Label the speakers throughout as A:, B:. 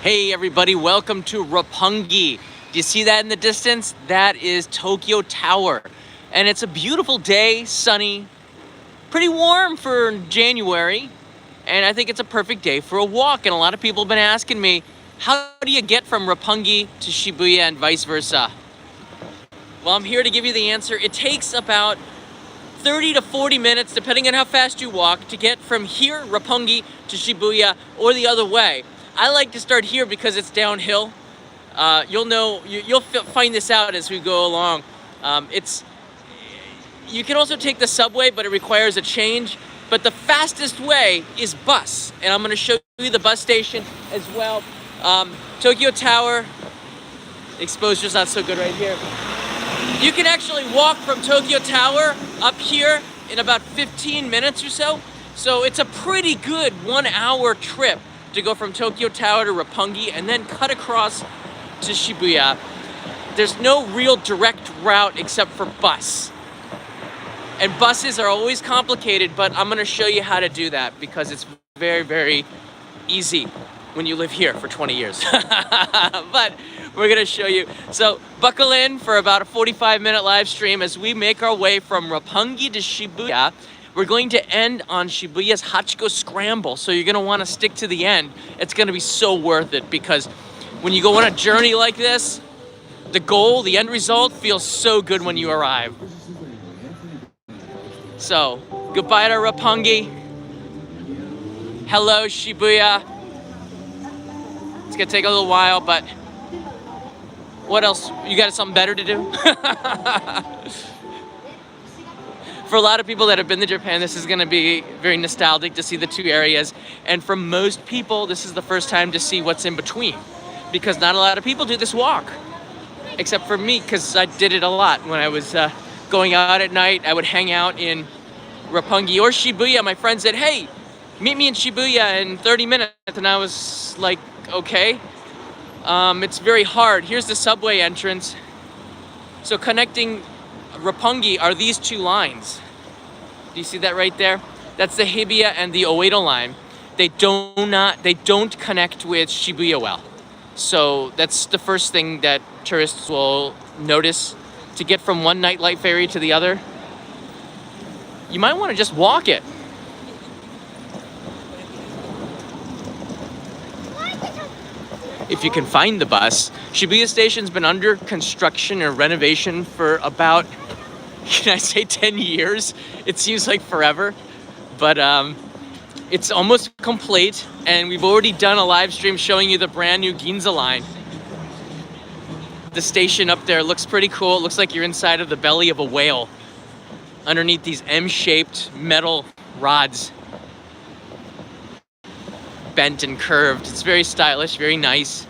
A: Hey everybody, welcome to Roppongi. Do you see that in the distance? That is Tokyo Tower. And it's a beautiful day, sunny, pretty warm for January. And I think it's a perfect day for a walk. And a lot of people have been asking me, how do you get from Roppongi to Shibuya and vice versa? Well, I'm here to give you the answer. It takes about 30 to 40 minutes, depending on how fast you walk, to get from here, Roppongi, to Shibuya, or the other way. I like to start here because it's downhill. You'll find this out as we go along. You can also take the subway, but it requires a change. But the fastest way is bus, and I'm going to show you the bus station as well. Tokyo Tower, exposure's not so good right here. You can actually walk from Tokyo Tower up here in about 15 minutes or so. So it's a pretty good 1 hour trip to go from Tokyo Tower to Roppongi and then cut across to Shibuya. There's no real direct route except for bus. And buses are always complicated, but I'm gonna show you how to do that because it's very, very easy when you live here for 20 years. But we're gonna show you. So buckle in for about a 45-minute live stream as we make our way from Roppongi to Shibuya. We're going to end on Shibuya's Hachiko Scramble, so you're gonna wanna stick to the end. It's gonna be so worth it because when you go on a journey like this, the goal, the end result, feels so good when you arrive. So, goodbye to Roppongi. Hello, Shibuya. It's gonna take a little while, but what else? You got something better to do? For a lot of people that have been to Japan, this is gonna be very nostalgic to see the two areas. And for most people, this is the first time to see what's in between because not a lot of people do this walk, except for me, because I did it a lot. When I was going out at night, I would hang out in Roppongi or Shibuya. My friend said, hey, meet me in Shibuya in 30 minutes. And I was like, okay. It's very hard. Here's the subway entrance. So connecting Roppongi are these two lines. Do you see that right there? That's the HIBIYA and the OEDO line. They don't connect with Shibuya well. So that's the first thing that tourists will notice. To get from one nightlight ferry to the other, you might want to just walk it. If you can find the bus. Shibuya Station's been under construction or renovation for about, can I say 10 years? It seems like forever, but it's almost complete, and we've already done a live stream showing you the brand new Ginza line. The station up there looks pretty cool. It looks like you're inside of the belly of a whale underneath these M-shaped metal rods, bent and curved. It's very stylish, very nice.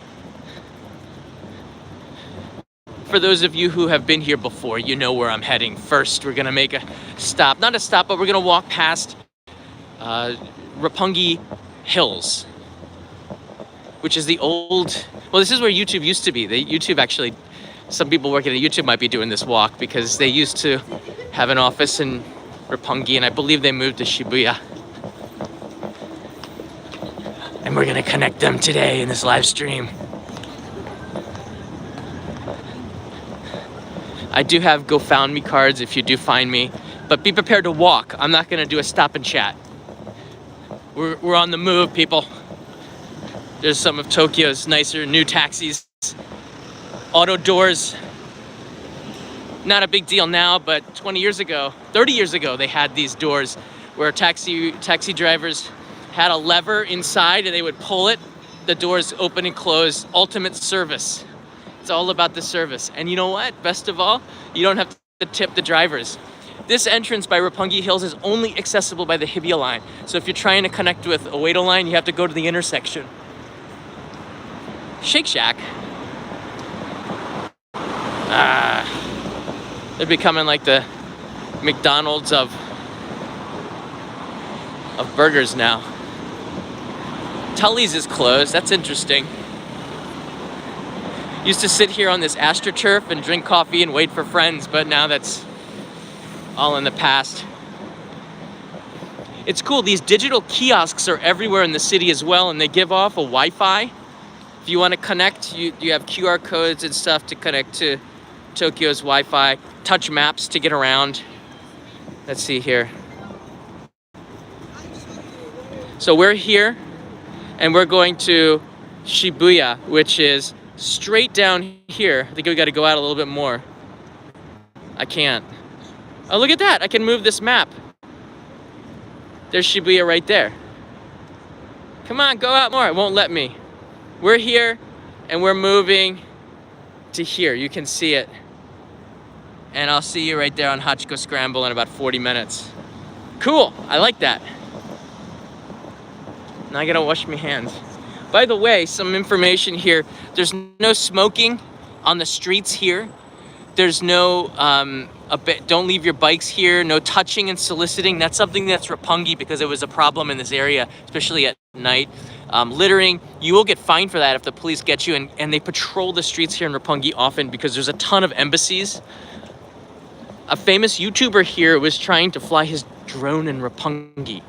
A: For those of you who have been here before, you know where I'm heading. First, we're gonna make a stop. Not a stop, but we're gonna walk past Roppongi Hills, which is the old, well, this is where YouTube used to be. YouTube actually, some people working at YouTube might be doing this walk because they used to have an office in Roppongi, and I believe they moved to Shibuya. And we're gonna connect them today in this live stream. I do have GoFoundMe cards if you do find me, but be prepared to walk. I'm not gonna do a stop and chat. We're on the move, people. There's some of Tokyo's nicer new taxis. Auto doors. Not a big deal now, but 20 years ago, 30 years ago, they had these doors where taxi drivers had a lever inside and they would pull it. The doors open and close. Ultimate service. It's all about the service. And you know what? Best of all, you don't have to tip the drivers. This entrance by Roppongi Hills is only accessible by the HIBIYA line. So if you're trying to connect with OEDO line, you have to go to the intersection. Shake Shack. They're becoming like the McDonald's of burgers now. Tully's is closed. That's interesting. Used to sit here on this AstroTurf and drink coffee and wait for friends, but now that's all in the past. It's cool, these digital kiosks are everywhere in the city as well, and they give off a Wi-Fi If you want to connect, you have QR codes and stuff to connect to Tokyo's Wi-Fi. Touch maps to get around. Let's see here. So we're here, and we're going to Shibuya, which is straight down here. I think we got to go out a little bit more. I can't. Oh, look at that. I can move this map. There's Shibuya right there. Come on, go out more. It won't let me. We're here, and we're moving to here. You can see it. And I'll see you right there on Hachiko Scramble in about 40 minutes. Cool. I like that. Now I gotta wash my hands. By the way, some information here. There's no smoking on the streets here. There's no, don't leave your bikes here. No touching and soliciting. That's something that's Roppongi because it was a problem in this area, especially at night. Littering, you will get fined for that if the police get you. And they patrol the streets here in Roppongi often because there's a ton of embassies. A famous YouTuber here was trying to fly his drone in Roppongi.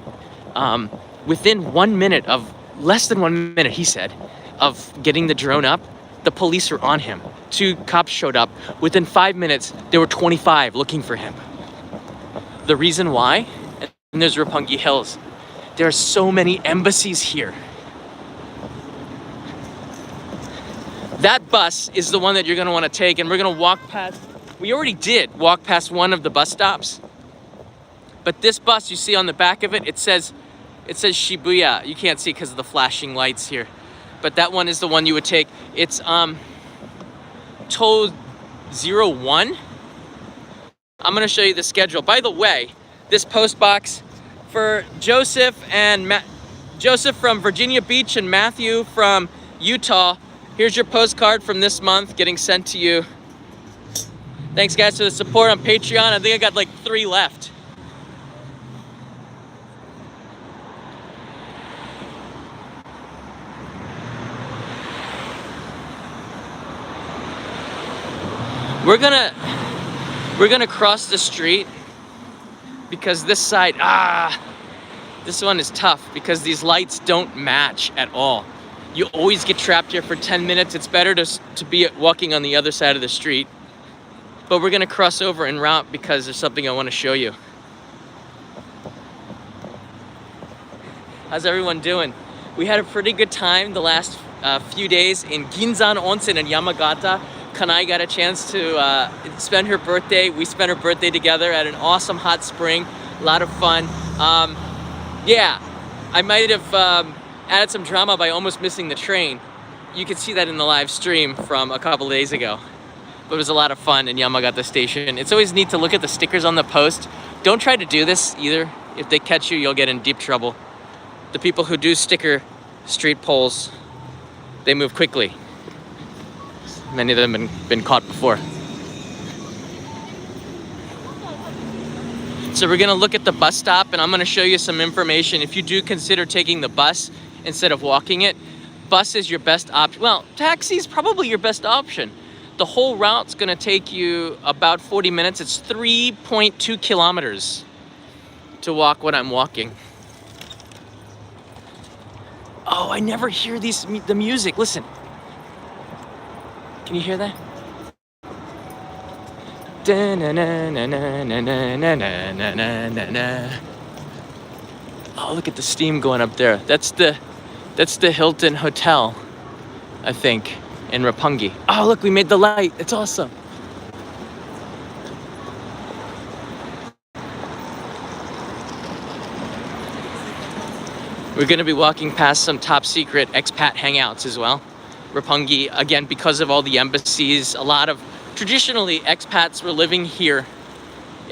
A: Within 1 minute of, less than 1 minute, he said, of getting the drone up, the police were on him. 2 cops showed up. Within 5 minutes, there were 25 looking for him. The reason why? And there's Roppongi Hills. There are so many embassies here. That bus is the one that you're gonna wanna take, and we're gonna walk past, we already did walk past one of the bus stops. But this bus, you see on the back of it, it says Shibuya. You can't see because of the flashing lights here. But that one is the one you would take. It's To 01. I'm gonna show you the schedule. By the way, this post box for Joseph and Joseph from Virginia Beach and Matthew from Utah. Here's your postcard from this month getting sent to you. Thanks guys for the support on Patreon. I think I got like 3 left. We're gonna cross the street because this side, this one is tough because these lights don't match at all. You always get trapped here for 10 minutes. It's better to be walking on the other side of the street. But we're gonna cross over en route because there's something I wanna show you. How's everyone doing? We had a pretty good time the last few days in Ginzan Onsen in Yamagata. Kanai got a chance to spend her birthday. We spent her birthday together at an awesome hot spring. A lot of fun. Yeah, I might have added some drama by almost missing the train. You can see that in the live stream from a couple days ago. But it was a lot of fun in Yamagata Station. It's always neat to look at the stickers on the post. Don't try to do this either. If they catch you, you'll get in deep trouble. The people who do sticker street poles, they move quickly. Many of them have been caught before. So we're gonna look at the bus stop and I'm gonna show you some information. If you do consider taking the bus instead of walking it, bus is your best option. Well, taxi is probably your best option. The whole route's gonna take you about 40 minutes. It's 3.2 kilometers to walk what I'm walking. Oh, I never hear the music. Listen. Can you hear that? Oh, look at the steam going up there. That's the Hilton Hotel, I think, in Roppongi. Oh, look, we made the light. It's awesome. We're gonna be walking past some top secret expat hangouts as well. Roppongi, again, because of all the embassies, a lot of traditionally expats were living here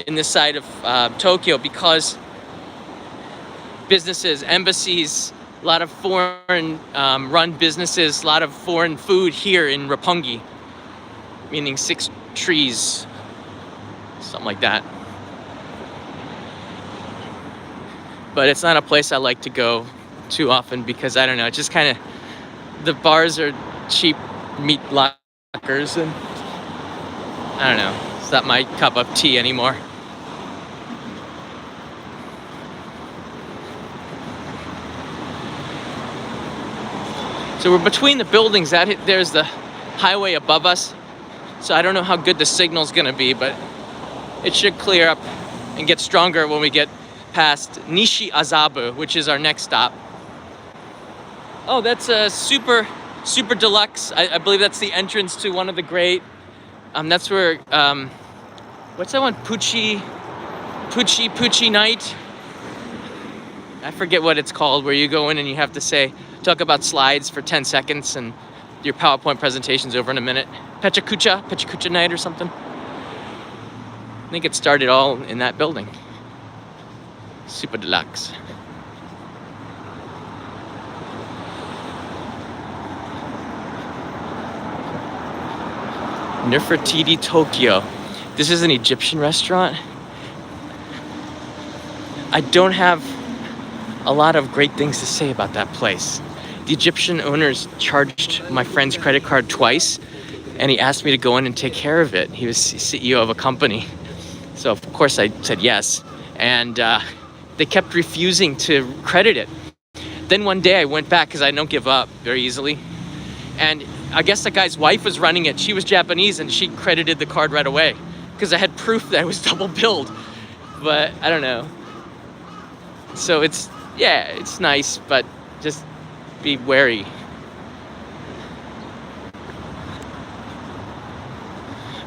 A: in this side of Tokyo because businesses, embassies, a lot of foreign run businesses, a lot of foreign food here in Roppongi, meaning 6 trees, something like that. But it's not a place I like to go too often because, I don't know, it just kind of, the bars are cheap meat lockers and I don't know, it's not my cup of tea anymore. So we're between the buildings. There's the highway above us. So I don't know how good the signal's gonna be, but it should clear up and get stronger when we get past Nishi Azabu, which is our next stop. Oh, that's a super deluxe. I believe that's the entrance to one of the great. That's where, what's that one? Pucci Night. I forget what it's called, where you go in and you have to talk about slides for 10 seconds and your PowerPoint presentation's over in a minute. Pechakucha Night or something. I think it started all in that building. Super deluxe. Nefertiti, Tokyo. This is an Egyptian restaurant. I don't have a lot of great things to say about that place. The Egyptian owners charged my friend's credit card twice, and he asked me to go in and take care of it. He was CEO of a company. So of course I said yes. And they kept refusing to credit it. Then one day I went back, because I don't give up very easily. And I guess the guy's wife was running it. She was Japanese and she credited the card right away, because I had proof that I was double billed. But I don't know. So it's nice, but just be wary.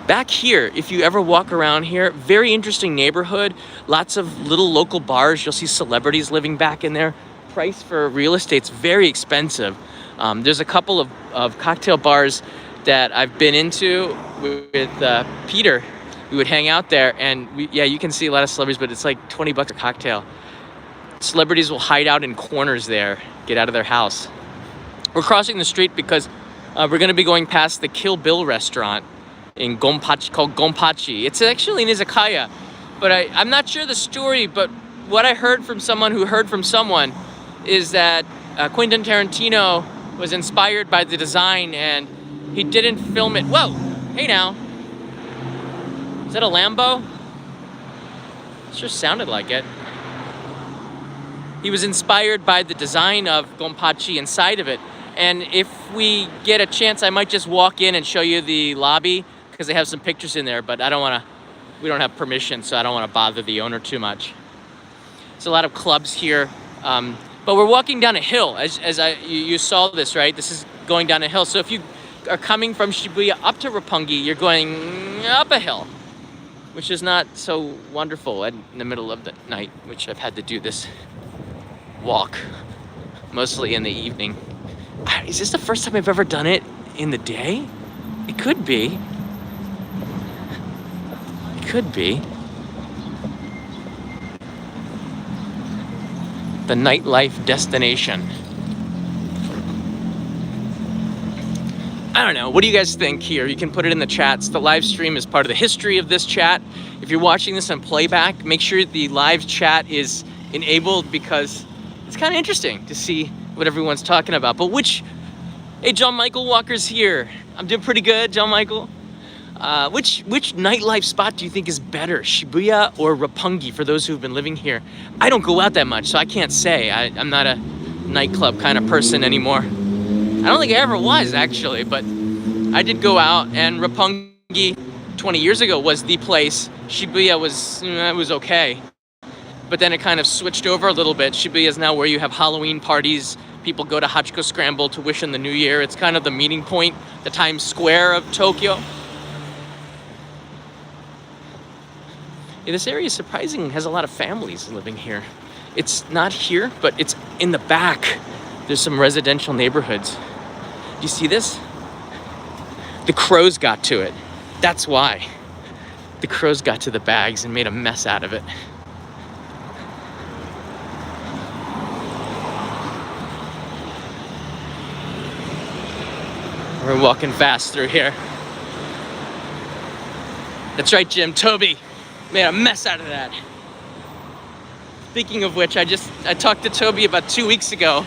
A: Back here, if you ever walk around here, very interesting neighborhood. Lots of little local bars. You'll see celebrities living back in there. Price for real estate's very expensive. There's a couple of cocktail bars that I've been into with Peter. We would hang out there, and you can see a lot of celebrities, but it's like 20 bucks a cocktail. Celebrities will hide out in corners there, get out of their house. We're crossing the street because we're going to be going past the Kill Bill restaurant in Gonpachi, called Gonpachi. It's actually an izakaya, but I'm not sure the story, but what I heard from someone who heard from someone is that Quentin Tarantino was inspired by the design and he didn't film it. Whoa, hey now. Is that a Lambo? It sure sounded like it. He was inspired by the design of Gonpachi inside of it. And if we get a chance, I might just walk in and show you the lobby, because they have some pictures in there, but we don't have permission, so I don't want to bother the owner too much. There's a lot of clubs here, but we're walking down a hill, you saw this, right? This is going down a hill. So if you are coming from Shibuya up to Roppongi, you're going up a hill, which is not so wonderful in the middle of the night, which I've had to do this walk mostly in the evening. Is this the first time I've ever done it in the day? It could be. It could be. The nightlife destination. I don't know. What do you guys think here? You can put it in the chats. The live stream is part of the history of this chat. If you're watching this on playback, make sure the live chat is enabled, because it's kind of interesting to see what everyone's talking about. But hey, John Michael Walker's here. I'm doing pretty good, John Michael. Which nightlife spot do you think is better, Shibuya or Roppongi, for those who've been living here? I don't go out that much, so I can't say. I'm not a nightclub kind of person anymore. I don't think I ever was, actually, but I did go out, and Roppongi 20 years ago was the place. Shibuya was okay. But then it kind of switched over a little bit. Shibuya is now where you have Halloween parties. People go to Hachiko Scramble to wish in the new year. It's kind of the meeting point, the Times Square of Tokyo. Yeah, this area is surprising. It has a lot of families living here. It's not here, but it's in the back. There's some residential neighborhoods. Do you see this? The crows got to it. That's why. The crows got to the bags and made a mess out of it. We're walking fast through here. That's right, Jim. Toby made a mess out of that. Speaking of which, I talked to Toby about 2 weeks ago,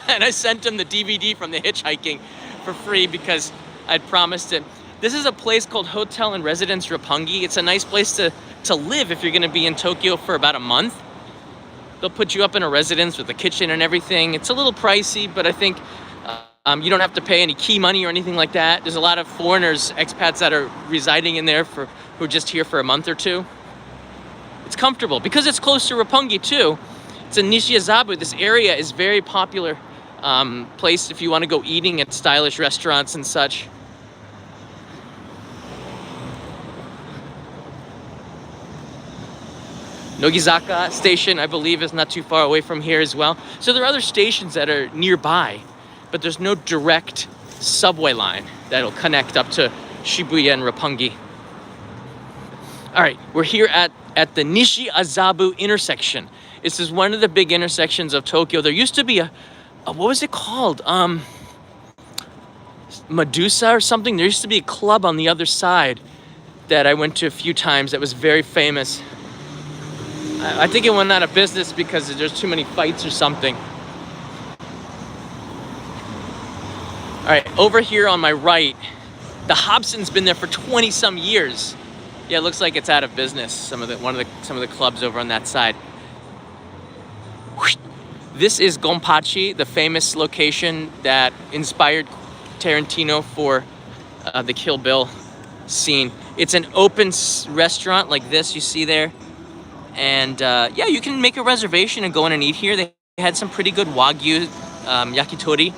A: and I sent him the DVD from the hitchhiking for free because I'd promised it. This is a place called Hotel and Residence Roppongi. It's a nice place to live if you're going to be in Tokyo for about a month. They'll put you up in a residence with a kitchen and everything. It's a little pricey, but I think You don't have to pay any key money or anything like that. There's a lot of foreigners, expats that are residing in there who are just here for a month or two. It's comfortable because it's close to Roppongi too. It's in Nishi Azabu. This area is very popular place if you want to go eating at stylish restaurants and such. Nogizaka station, I believe, is not too far away from here as well. So there are other stations that are nearby, but there's no direct subway line that'll connect up to Shibuya and Roppongi. All right, we're here at the Nishi Azabu intersection. This is one of the big intersections of Tokyo. There used to be a what was it called? Medusa or something. There used to be a club on the other side that I went to a few times that was very famous. I think it went out of business because there's too many fights or something. All right, over here on my right, the Hobson's been there for 20 some years. Yeah, it looks like it's out of business. Some of the clubs over on that side. This is Gonpachi, the famous location that inspired Tarantino for the Kill Bill scene. It's an open restaurant like this you see there. And yeah, you can make a reservation and go in and eat here. They had some pretty good Wagyu yakitori.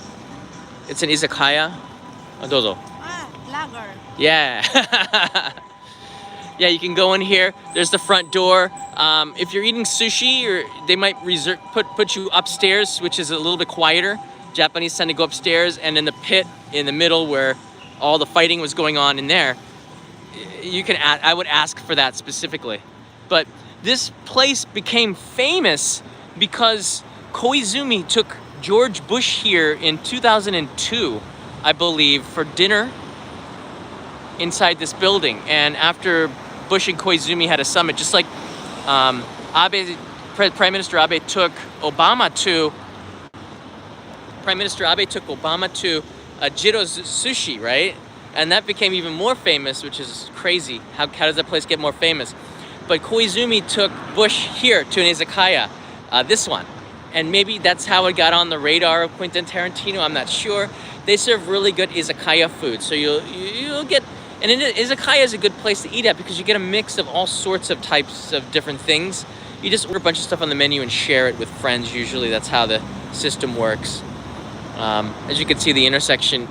A: It's an izakaya. Dozo.
B: Lager.
A: Yeah. Yeah, you can go in here. There's the front door. If you're eating sushi, they might put you upstairs, which is a little bit quieter. Japanese tend to go upstairs, and in the pit in the middle where all the fighting was going on in there, I would ask for that specifically. But this place became famous because Koizumi took George Bush here in 2002, I believe, for dinner inside this building. And after Bush and Koizumi had a summit, just like Prime Minister Abe took Obama to Jiro's Sushi, right? And that became even more famous, which is crazy. How does that place get more famous? But Koizumi took Bush here to an izakaya, this one. And maybe that's how it got on the radar of Quentin Tarantino, I'm not sure. They serve really good izakaya food, so you'll get, and izakaya is a good place to eat at because you get a mix of all sorts of types of different things. You just order a bunch of stuff on the menu and share it with friends. Usually that's how the system works. As you can see, the intersection,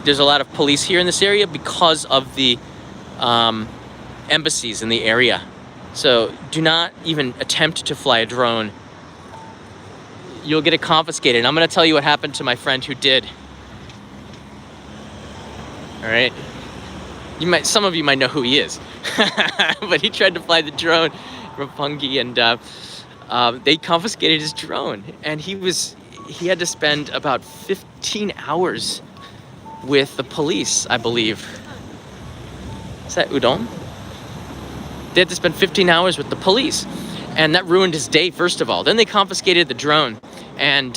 A: there's a lot of police here in this area because of the embassies in the area. So do not even attempt to fly a drone. You'll get it confiscated. And I'm going to tell you what happened to my friend who did. All right. Some of you might know who he is. But he tried to fly the drone, Roppongi, and they confiscated his drone. And he had to spend about 15 hours with the police, I believe. Is that udon? They had to spend 15 hours with the police. And that ruined his day, first of all. Then they confiscated the drone. And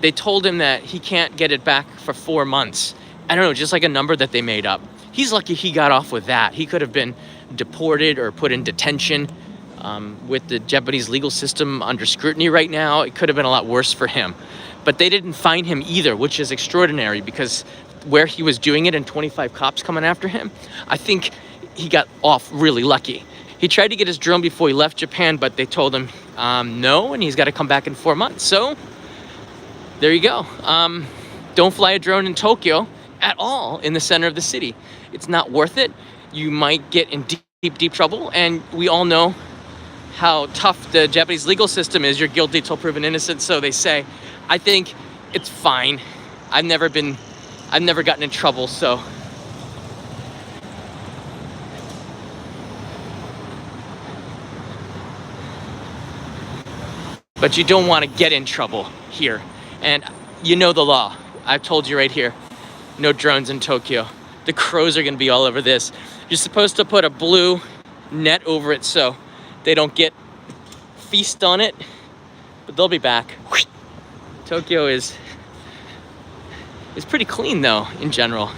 A: they told him that he can't get it back for 4 months. I don't know, just like a number that they made up. He's lucky he got off with that. He could have been deported or put in detention. With the Japanese legal system under scrutiny right now, it could have been a lot worse for him. But they didn't fine him either, which is extraordinary because where he was doing it and 25 cops coming after him, I think he got off really lucky. He tried to get his drone before he left Japan, but they told him no, and he's got to come back in 4 months. So there you go. Don't fly a drone in Tokyo at all in the center of the city. It's not worth it. You might get in deep trouble, and we all know how tough the Japanese legal system is. You're guilty till proven innocent, so they say. I think it's fine. I've never gotten in trouble, so. But you don't want to get in trouble here. And you know the law. I've told you right here. No drones in Tokyo. The crows are going to be all over this. You're supposed to put a blue net over it so they don't feast on it. But they'll be back. Tokyo is pretty clean though, in general.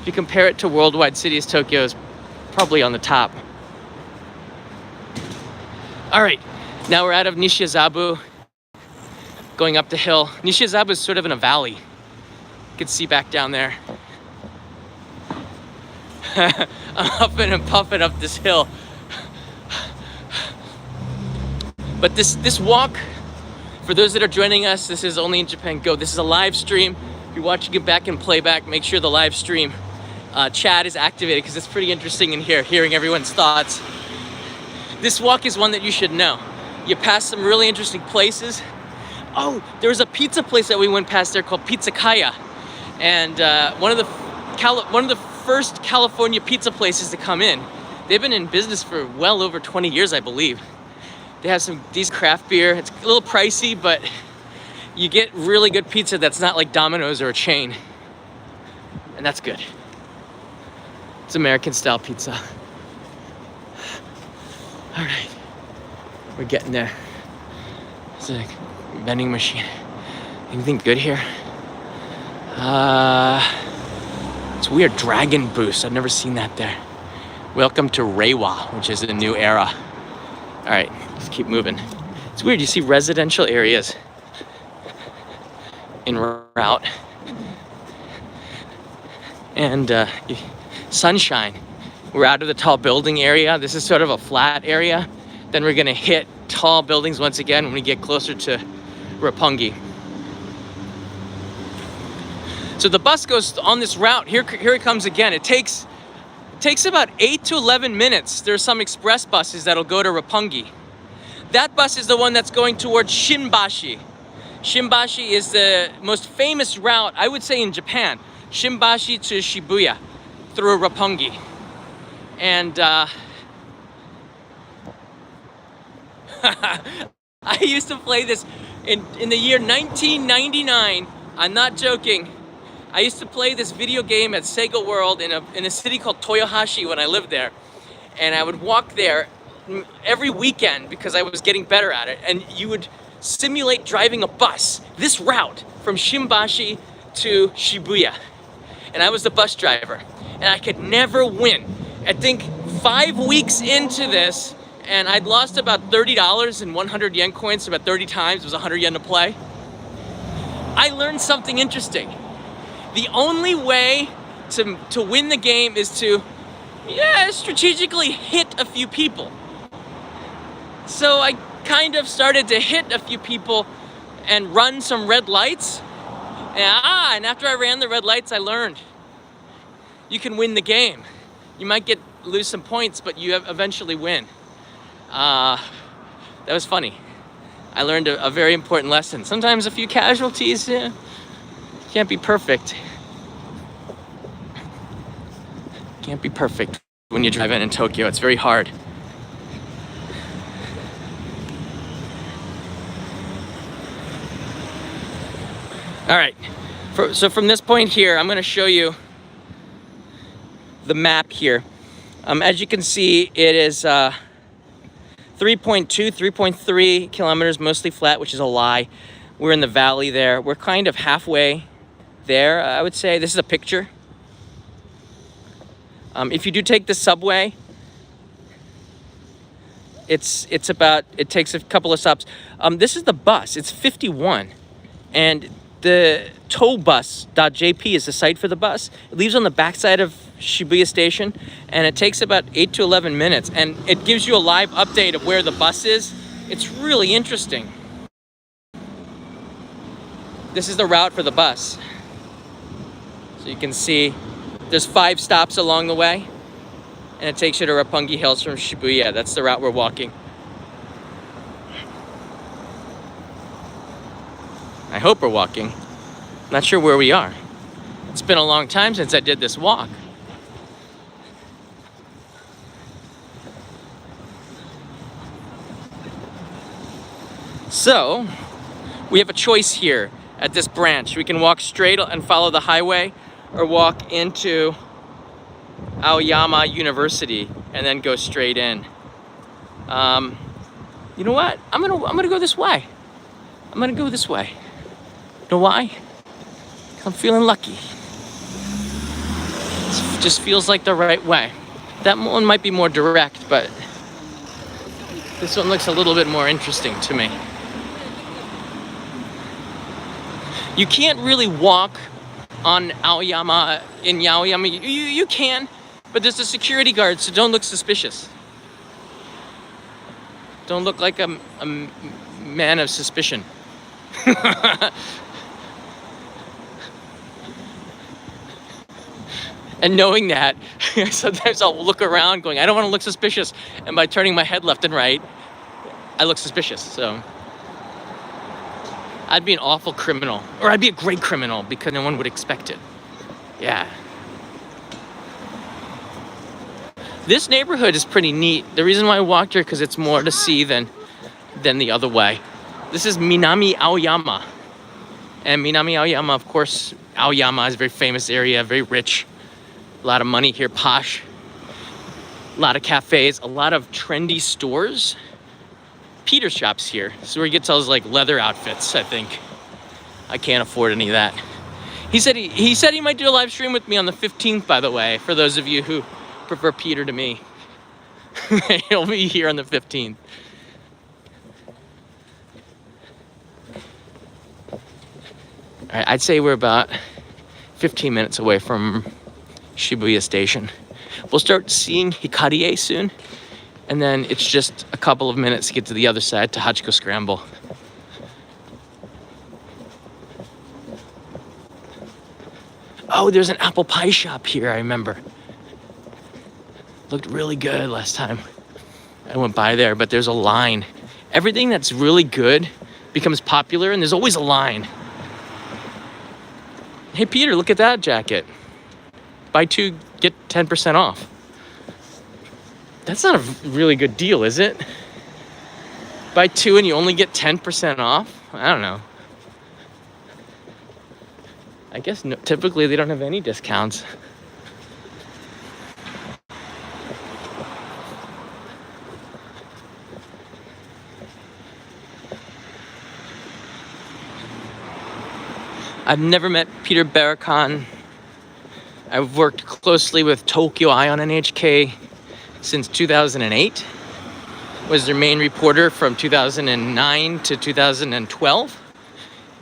A: If you compare it to worldwide cities, Tokyo is probably on the top. All right. Now we're out of Nishi Azabu, going up the hill. Nishi Azabu is sort of in a valley. You can see back down there. I'm huffing and puffing up this hill. But this walk, for those that are joining us, this is Only in Japan Go. This is a live stream. If you're watching it back in playback, make sure the live stream chat is activated, because it's pretty interesting in here, hearing everyone's thoughts. This walk is one that you should know. You pass some really interesting places. Oh, there was a pizza place that we went past there called Pizza-Kaya. And one of the first California pizza places to come in. They've been in business for well over 20 years, I believe. They have some decent craft beer. It's a little pricey, but you get really good pizza that's not like Domino's or a chain. And that's good. It's American style pizza. All right, we're getting there. It's a vending machine. Anything good here? It's weird, Dragon Boost. I've never seen that there. Welcome to Reiwa, which is a new era. All right, let's keep moving. It's weird, you see residential areas en route. And sunshine. We're out of the tall building area. This is sort of a flat area. Then we're gonna hit tall buildings once again when we get closer to Roppongi. So the bus goes on this route. Here it comes again. It takes about 8 to 11 minutes. There are some express buses that'll go to Roppongi. That bus is the one that's going towards Shinbashi. Shinbashi is the most famous route, I would say, in Japan. Shinbashi to Shibuya through Roppongi. And I used to play this in the year 1999. I'm not joking. I used to play this video game at Sega World in a city called Toyohashi when I lived there. And I would walk there every weekend because I was getting better at it. And you would simulate driving a bus, this route from Shinbashi to Shibuya. And I was the bus driver. And I could never win. I think 5 weeks into this, and I'd lost about $30 in 100 yen coins, so about 30 times. It was 100 yen to play. I learned something interesting. The only way to win the game is to, strategically hit a few people. So I kind of started to hit a few people and run some red lights. And after I ran the red lights, I learned you can win the game. You might lose some points, but you eventually win. That was funny. I learned a very important lesson. Sometimes a few casualties, can't be perfect. Can't be perfect when you drive in Tokyo. It's very hard. All right, so from this point here, I'm gonna show you the map here. As you can see, it is 3.3 kilometers, mostly flat, which is a lie. We're in the valley there. We're kind of halfway there, I would say. This is a picture. If you do take the subway, it takes a couple of stops. This is the bus. It's 51, and the tollbus.jp is the site for the bus. It leaves on the backside of Shibuya Station, and it takes about 8 to 11 minutes, and it gives you a live update of where the bus is. It's really interesting. This is the route for the bus. So you can see there's 5 stops along the way, and it takes you to Roppongi Hills from Shibuya. That's the route we're walking. I hope we're walking. Not sure where we are. It's been a long time since I did this walk. So, we have a choice here at this branch. We can walk straight and follow the highway, or walk into Aoyama University and then go straight in. You know what? I'm gonna go this way. I'm gonna go this way. You know why? I'm feeling lucky. It just feels like the right way. That one might be more direct, but this one looks a little bit more interesting to me. You can't really walk on Aoyama, in Aoyama, you can, but there's a security guard, so don't look suspicious. Don't look like a man of suspicion. And knowing that, sometimes I'll look around going, I don't want to look suspicious. And by turning my head left and right, I look suspicious. So I'd be an awful criminal, or I'd be a great criminal because no one would expect it. Yeah. This neighborhood is pretty neat. The reason why I walked here, because it's more to see than the other way. This is Minami Aoyama. And Minami Aoyama, of course, Aoyama is a very famous area, very rich. A lot of money here, posh. A lot of cafes, a lot of trendy stores. Peter shops here. This is where he gets all his like leather outfits, I think. I can't afford any of that. He said he might do a live stream with me on the 15th, by the way, for those of you who prefer Peter to me. He'll be here on the 15th. All right, I'd say we're about 15 minutes away from Shibuya Station. We'll start seeing Hikarie soon, and then it's just a couple of minutes to get to the other side to Hachiko Scramble. Oh, there's an apple pie shop here, I remember. Looked really good last time I went by there, but there's a line. Everything that's really good becomes popular, and there's always a line. Hey, Peter, look at that jacket. Buy two, get 10% off. That's not a really good deal, is it? Buy two and you only get 10% off? I don't know. I guess typically they don't have any discounts. I've never met Peter Barakhan. I've worked closely with Tokyo Eye on NHK since 2008. Was their main reporter from 2009 to 2012,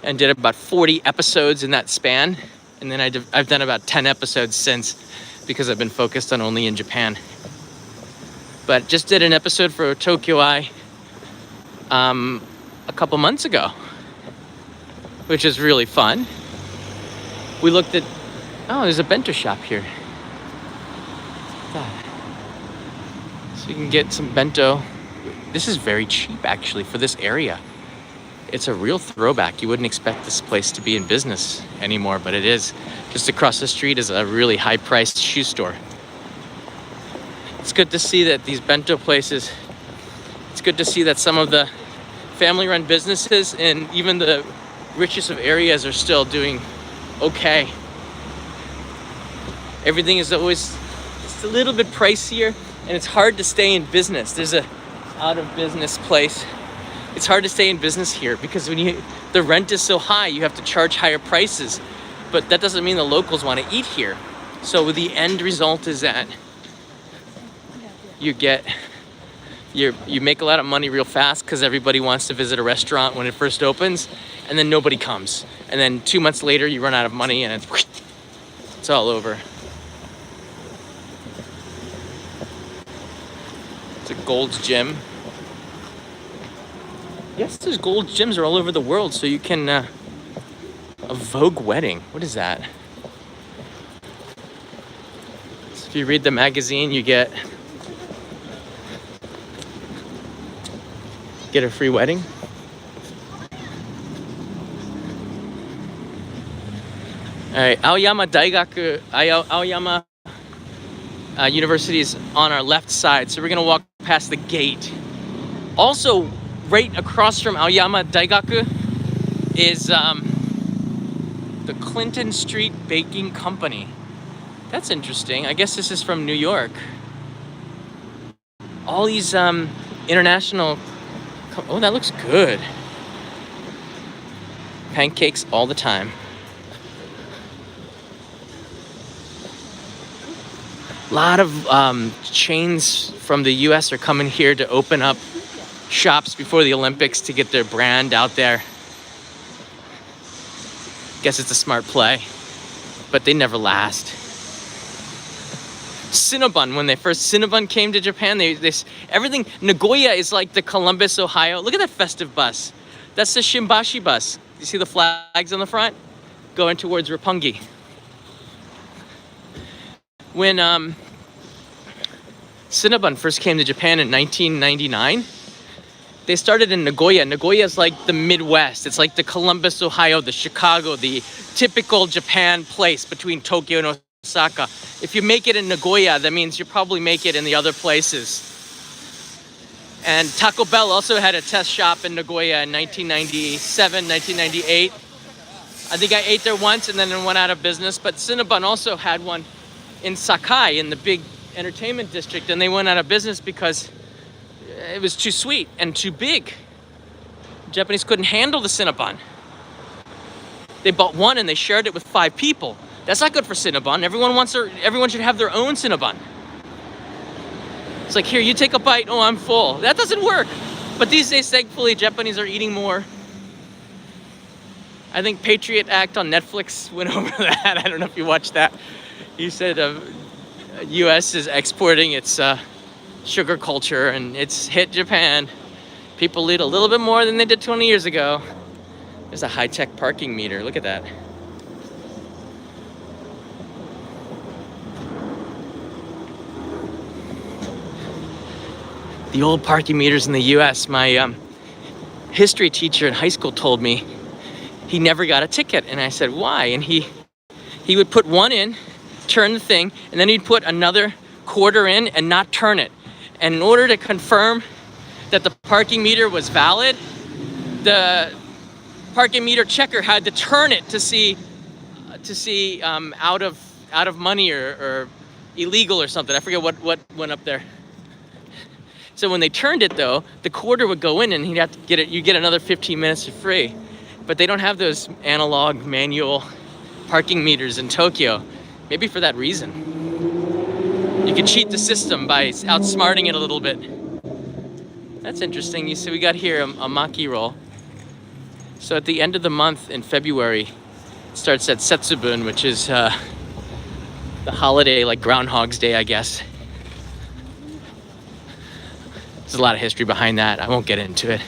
A: and did about 40 episodes in that span. And then I've done about 10 episodes since, because I've been focused on only in Japan. But just did an episode for Tokyo Eye a couple months ago, which is really fun. We looked at, oh, there's a bento shop here. So you can get some bento. This is very cheap, actually, for this area. It's a real throwback. You wouldn't expect this place to be in business anymore, but it is. Just across the street is a really high-priced shoe store. It's good to see that these bento places, it's good to see that some of the family-run businesses and even the richest of areas are still doing okay. Everything is always just a little bit pricier, and it's hard to stay in business. There's a out of business place. It's hard to stay in business here because the rent is so high, you have to charge higher prices. But that doesn't mean the locals want to eat here. So the end result is that you make a lot of money real fast because everybody wants to visit a restaurant when it first opens, and then nobody comes. And then 2 months later, you run out of money and it's all over. It's a Gold's Gym. Yes, there's Gold's Gyms are all over the world, so you can, a Vogue wedding. What is that? So if you read the magazine, you get a free wedding. All right, Aoyama University is on our left side, so we're gonna walk past the gate. Also, right across from Aoyama Daigaku is the Clinton Street Baking Company. That's interesting. I guess this is from New York. All these international. Oh, that looks good. Pancakes all the time. A lot of chains from the US are coming here to open up shops before the Olympics to get their brand out there. Guess it's a smart play. but they never last. Cinnabon, when Cinnabon came to Japan, everything, Nagoya is like the Columbus, Ohio. Look at that festive bus. That's the shinbashi bus. You see the flags on the front? Going towards Roppongi. When Cinnabon first came to Japan in 1999, they started in Nagoya. Nagoya is like the Midwest. It's like the Columbus, Ohio, the Chicago, the typical Japan place between Tokyo and Osaka. If you make it in Nagoya, that means you probably make it in the other places. And Taco Bell also had a test shop in Nagoya in 1997, 1998. I think I ate there once and then it went out of business. But Cinnabon also had one in Sakai, in the big entertainment district, and they went out of business because it was too sweet and too big. Japanese couldn't handle the Cinnabon. They bought one and they shared it with 5 people. That's not good for Cinnabon. Everyone should have their own Cinnabon. It's like, here, you take a bite. Oh, I'm full. That doesn't work. But these days, thankfully, Japanese are eating more. I think Patriot Act on Netflix went over that. I don't know if you watched that. You said U.S. is exporting its sugar culture, and it's hit Japan. People eat a little bit more than they did 20 years ago. There's a high-tech parking meter. Look at that. The old parking meters in the U.S., my history teacher in high school told me he never got a ticket. And I said, why? And he would put one in, turn the thing, and then he'd put another quarter in and not turn it. And in order to confirm that the parking meter was valid, the parking meter checker had to turn it to see out of money or illegal or something. I forget what went up there. So when they turned it, though, the quarter would go in and he'd have to get it. You get another 15 minutes for free. But they don't have those analog manual parking meters in Tokyo. Maybe for that reason. You can cheat the system by outsmarting it a little bit. That's interesting. You see, we got here a maki roll. So at the end of the month in February, it starts at Setsubun, which is the holiday like Groundhog's Day, I guess. There's a lot of history behind that. I won't get into it.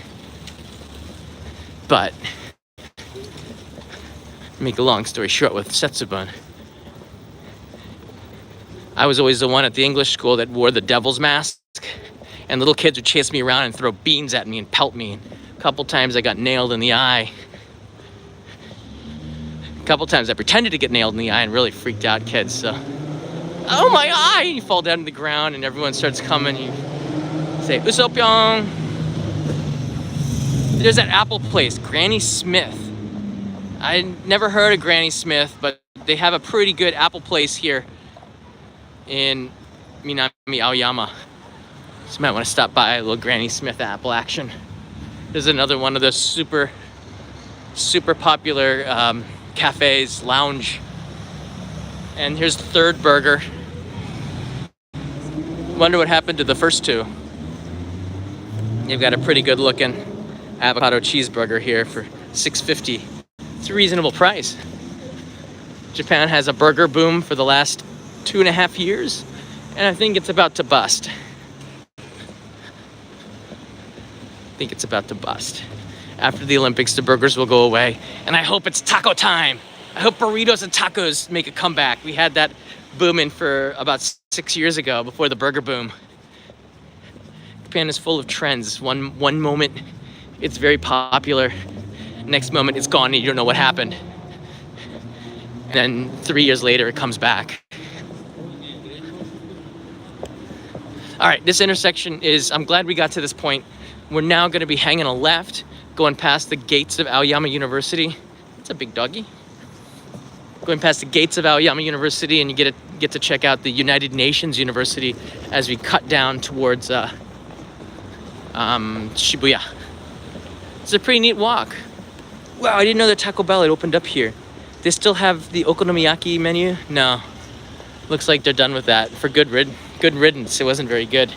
A: But, make a long story short with Setsubun, I was always the one at the English school that wore the devil's mask, and little kids would chase me around and throw beans at me and pelt me. A couple times I got nailed in the eye. A couple times I pretended to get nailed in the eye and really freaked out kids. So, oh my eye! You fall down to the ground and everyone starts coming. You say, Usopyeong. There's that apple place, Granny Smith. I never heard of Granny Smith, but they have a pretty good apple place here in Minami Aoyama. So you might want to stop by a little Granny Smith apple action. There's another one of those super popular cafes, lounge. And here's the third burger. Wonder what happened to the first two. You've got a pretty good looking avocado cheeseburger here for $6.50. It's a reasonable price. Japan has a burger boom for the last 2.5 years, and I think it's about to bust. After the Olympics, the burgers will go away, and I hope it's taco time. I hope burritos and tacos make a comeback. We had that booming for about 6 years ago before the burger boom. Japan is full of trends. One moment, it's very popular. Next moment, it's gone and you don't know what happened. And then 3 years later, it comes back. All right, this intersection I'm glad we got to this point. We're now going to be hanging a left, going past the gates of Aoyama University. It's a big doggy. Going past the gates of Aoyama University, and you get to check out the United Nations University as we cut down towards Shibuya. It's a pretty neat walk. Wow, I didn't know that Taco Bell had opened up here. They still have the okonomiyaki menu? No. Looks like they're done with that. For good riddance. It wasn't very good.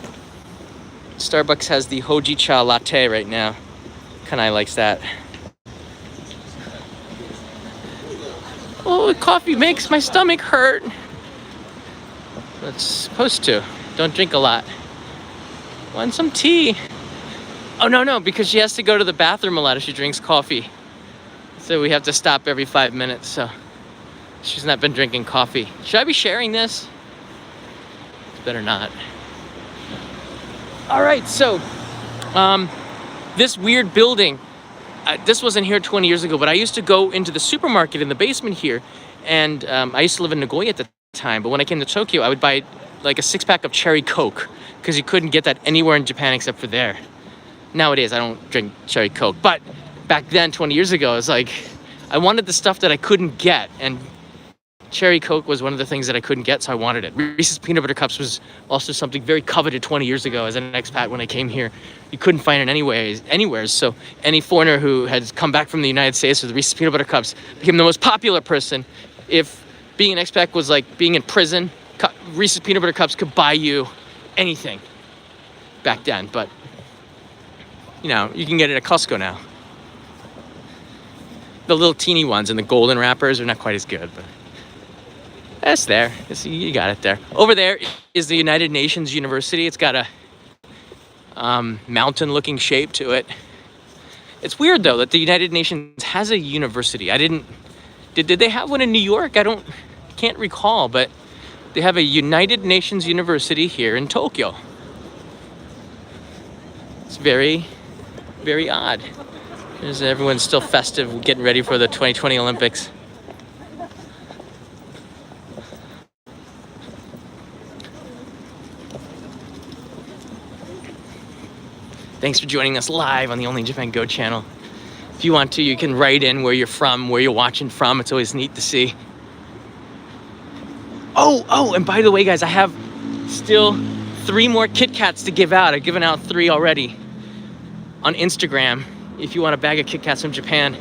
A: Starbucks has the Hojicha latte right now. Kanai likes that. Oh, coffee makes my stomach hurt. It's supposed to. Don't drink a lot. Want some tea? Oh, no, because she has to go to the bathroom a lot if she drinks coffee. So we have to stop every 5 minutes, so she's not been drinking coffee. Should I be sharing this? It's better not. All right, so this weird building, this wasn't here 20 years ago, but I used to go into the supermarket in the basement here, and I used to live in Nagoya at the time, but when I came to Tokyo, I would buy like a 6-pack of cherry Coke, because you couldn't get that anywhere in Japan except for there. Nowadays, I don't drink cherry Coke, but back then, 20 years ago, it was like, I wanted the stuff that I couldn't get, and cherry Coke was one of the things that I couldn't get, so I wanted it. Reese's Peanut Butter Cups was also something very coveted 20 years ago as an expat when I came here. You couldn't find it anywhere, so any foreigner who had come back from the United States with Reese's Peanut Butter Cups became the most popular person. If being an expat was like being in prison, Reese's Peanut Butter Cups could buy you anything back then, but you know, you can get it at Costco now. The little teeny ones and the golden wrappers are not quite as good, but that's there. You got it there. Over there is the United Nations University. It's got a mountain-looking shape to it. It's weird though that the United Nations has a university. Did they have one in New York? I can't recall, but they have a United Nations University here in Tokyo. It's very, very odd. Everyone's still festive, getting ready for the 2020 Olympics. Thanks for joining us live on the Only Japan Go channel. If you want to, you can write in where you're from, where you're watching from. It's always neat to see. Oh, and by the way, guys, I have still 3 more Kit Kats to give out. I've given out 3 already on Instagram. If you want a bag of Kit Kats from Japan,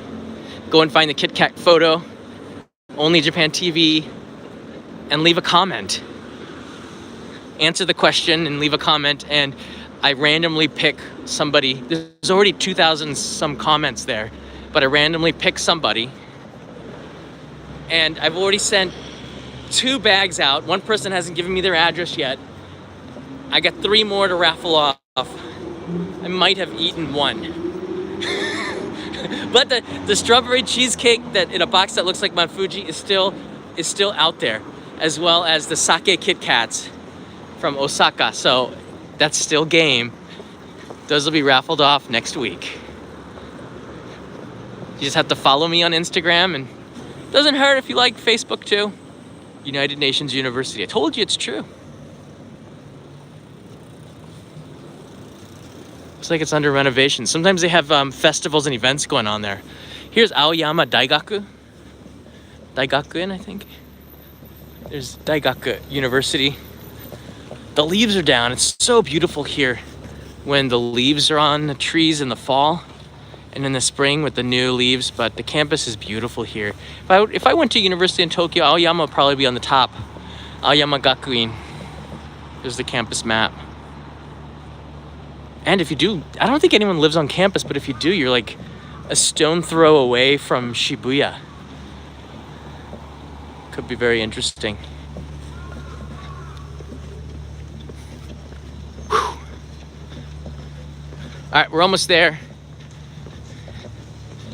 A: go and find the Kit Kat photo, Only Japan TV, and leave a comment. Answer the question and leave a comment, and I randomly pick somebody. There's already 2,000 some comments there, but I randomly pick somebody, and I've already sent 2 bags out. One person hasn't given me their address yet. I got 3 more to raffle off. I might have eaten 1. But the strawberry cheesecake that in a box that looks like Mount Fuji is still out there, as well as the sake Kit Kats from Osaka. So that's still game. Those will be raffled off next week. You just have to follow me on Instagram, and it doesn't hurt if you like Facebook too. United Nations University. I told you it's true. Looks like it's under renovation. Sometimes they have festivals and events going on there. Here's Aoyama Daigaku. Daigakuen, I think. There's Daigaku University. The leaves are down. It's so beautiful here when the leaves are on the trees in the fall and in the spring with the new leaves, but the campus is beautiful here. If I went to university in Tokyo, Aoyama would probably be on the top. Aoyama Gakuin. There's the campus map. And if you do, I don't think anyone lives on campus, but if you do, you're like a stone throw away from Shibuya. Could be very interesting. Whew. All right, we're almost there.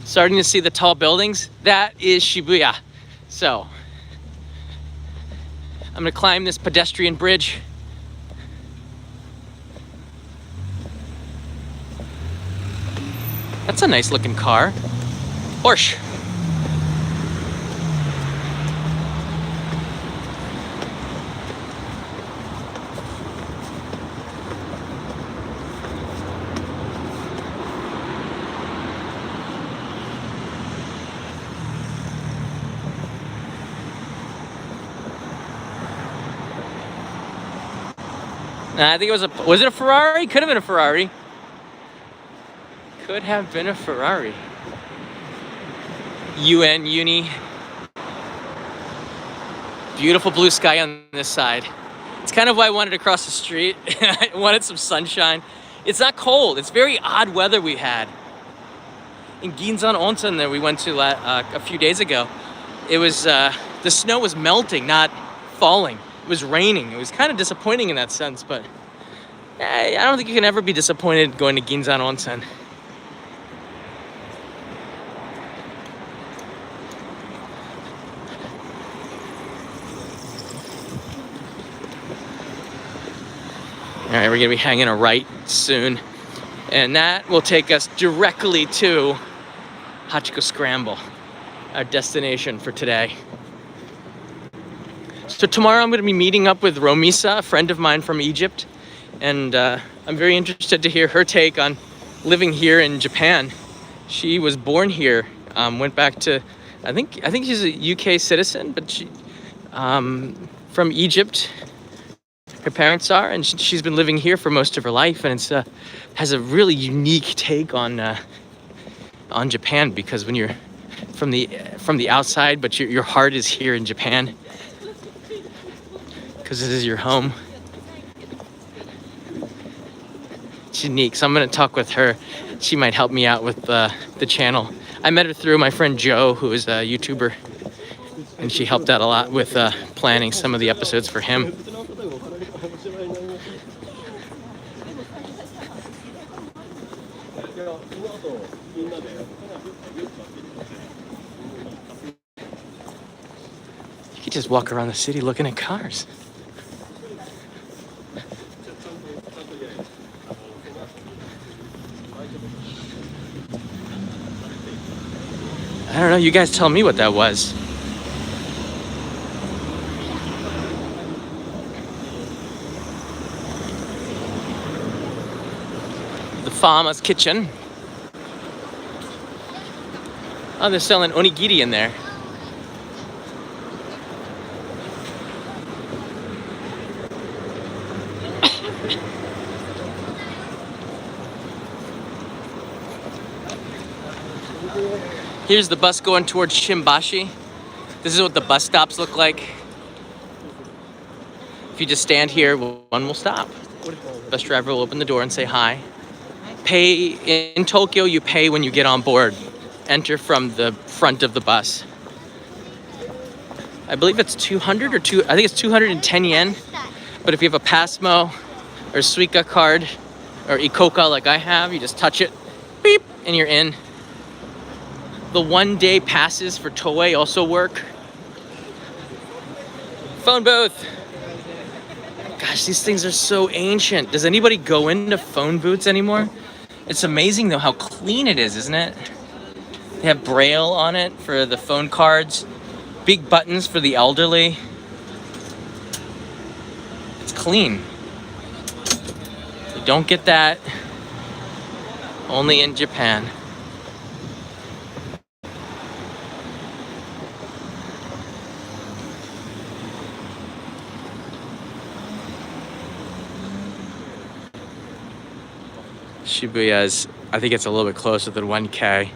A: Starting to see the tall buildings. That is Shibuya. So, I'm gonna climb this pedestrian bridge. That's a nice looking car. Porsche. I think it was it a Ferrari? Could have been a Ferrari. Could have been a Ferrari. UN Uni. Beautiful blue sky on this side. It's kind of why I wanted to cross the street. I wanted some sunshine. It's not cold. It's very odd weather we had. In Ginzan Onsen that we went to a few days ago, it was the snow was melting, not falling. It was raining. It was kind of disappointing in that sense, but I don't think you can ever be disappointed going to Ginzan Onsen. All right, we're gonna be hanging a right soon, and that will take us directly to Hachiko Scramble, our destination for today. So tomorrow I'm gonna be meeting up with Romisa, a friend of mine from Egypt, and I'm very interested to hear her take on living here in Japan. She was born here, went back to, I think she's a UK citizen, but she from Egypt. Her parents are, and she's been living here for most of her life, and it's has a really unique take on Japan, because when you're from the outside, but your heart is here in Japan, because this is your home. It's unique. So I'm gonna talk with her. She might help me out with the channel. I met her through my friend Joe, who is a YouTuber, and she helped out a lot with planning some of the episodes for him. You could just walk around the city looking at cars. I don't know, you guys tell me what that was. The farmer's kitchen. Oh, they're selling onigiri in there. Here's the bus going towards Shinbashi. This is what the bus stops look like. If you just stand here, one will stop. Bus driver will open the door and say hi. Pay in Tokyo, you pay when you get on board. Enter from the front of the bus. I believe it's 200 or I think it's 210 yen. But if you have a Passmo or Suica card or Ikoka like I have, you just touch it, beep, and you're in. The one-day passes for Toei also work. Phone booth. Gosh, these things are so ancient. Does anybody go into phone booths anymore? It's amazing though how clean it is, isn't it? They have Braille on it for the phone cards. Big buttons for the elderly. It's clean. You don't get that only in Japan. Shibuya is, I think it's a little bit closer than 1K.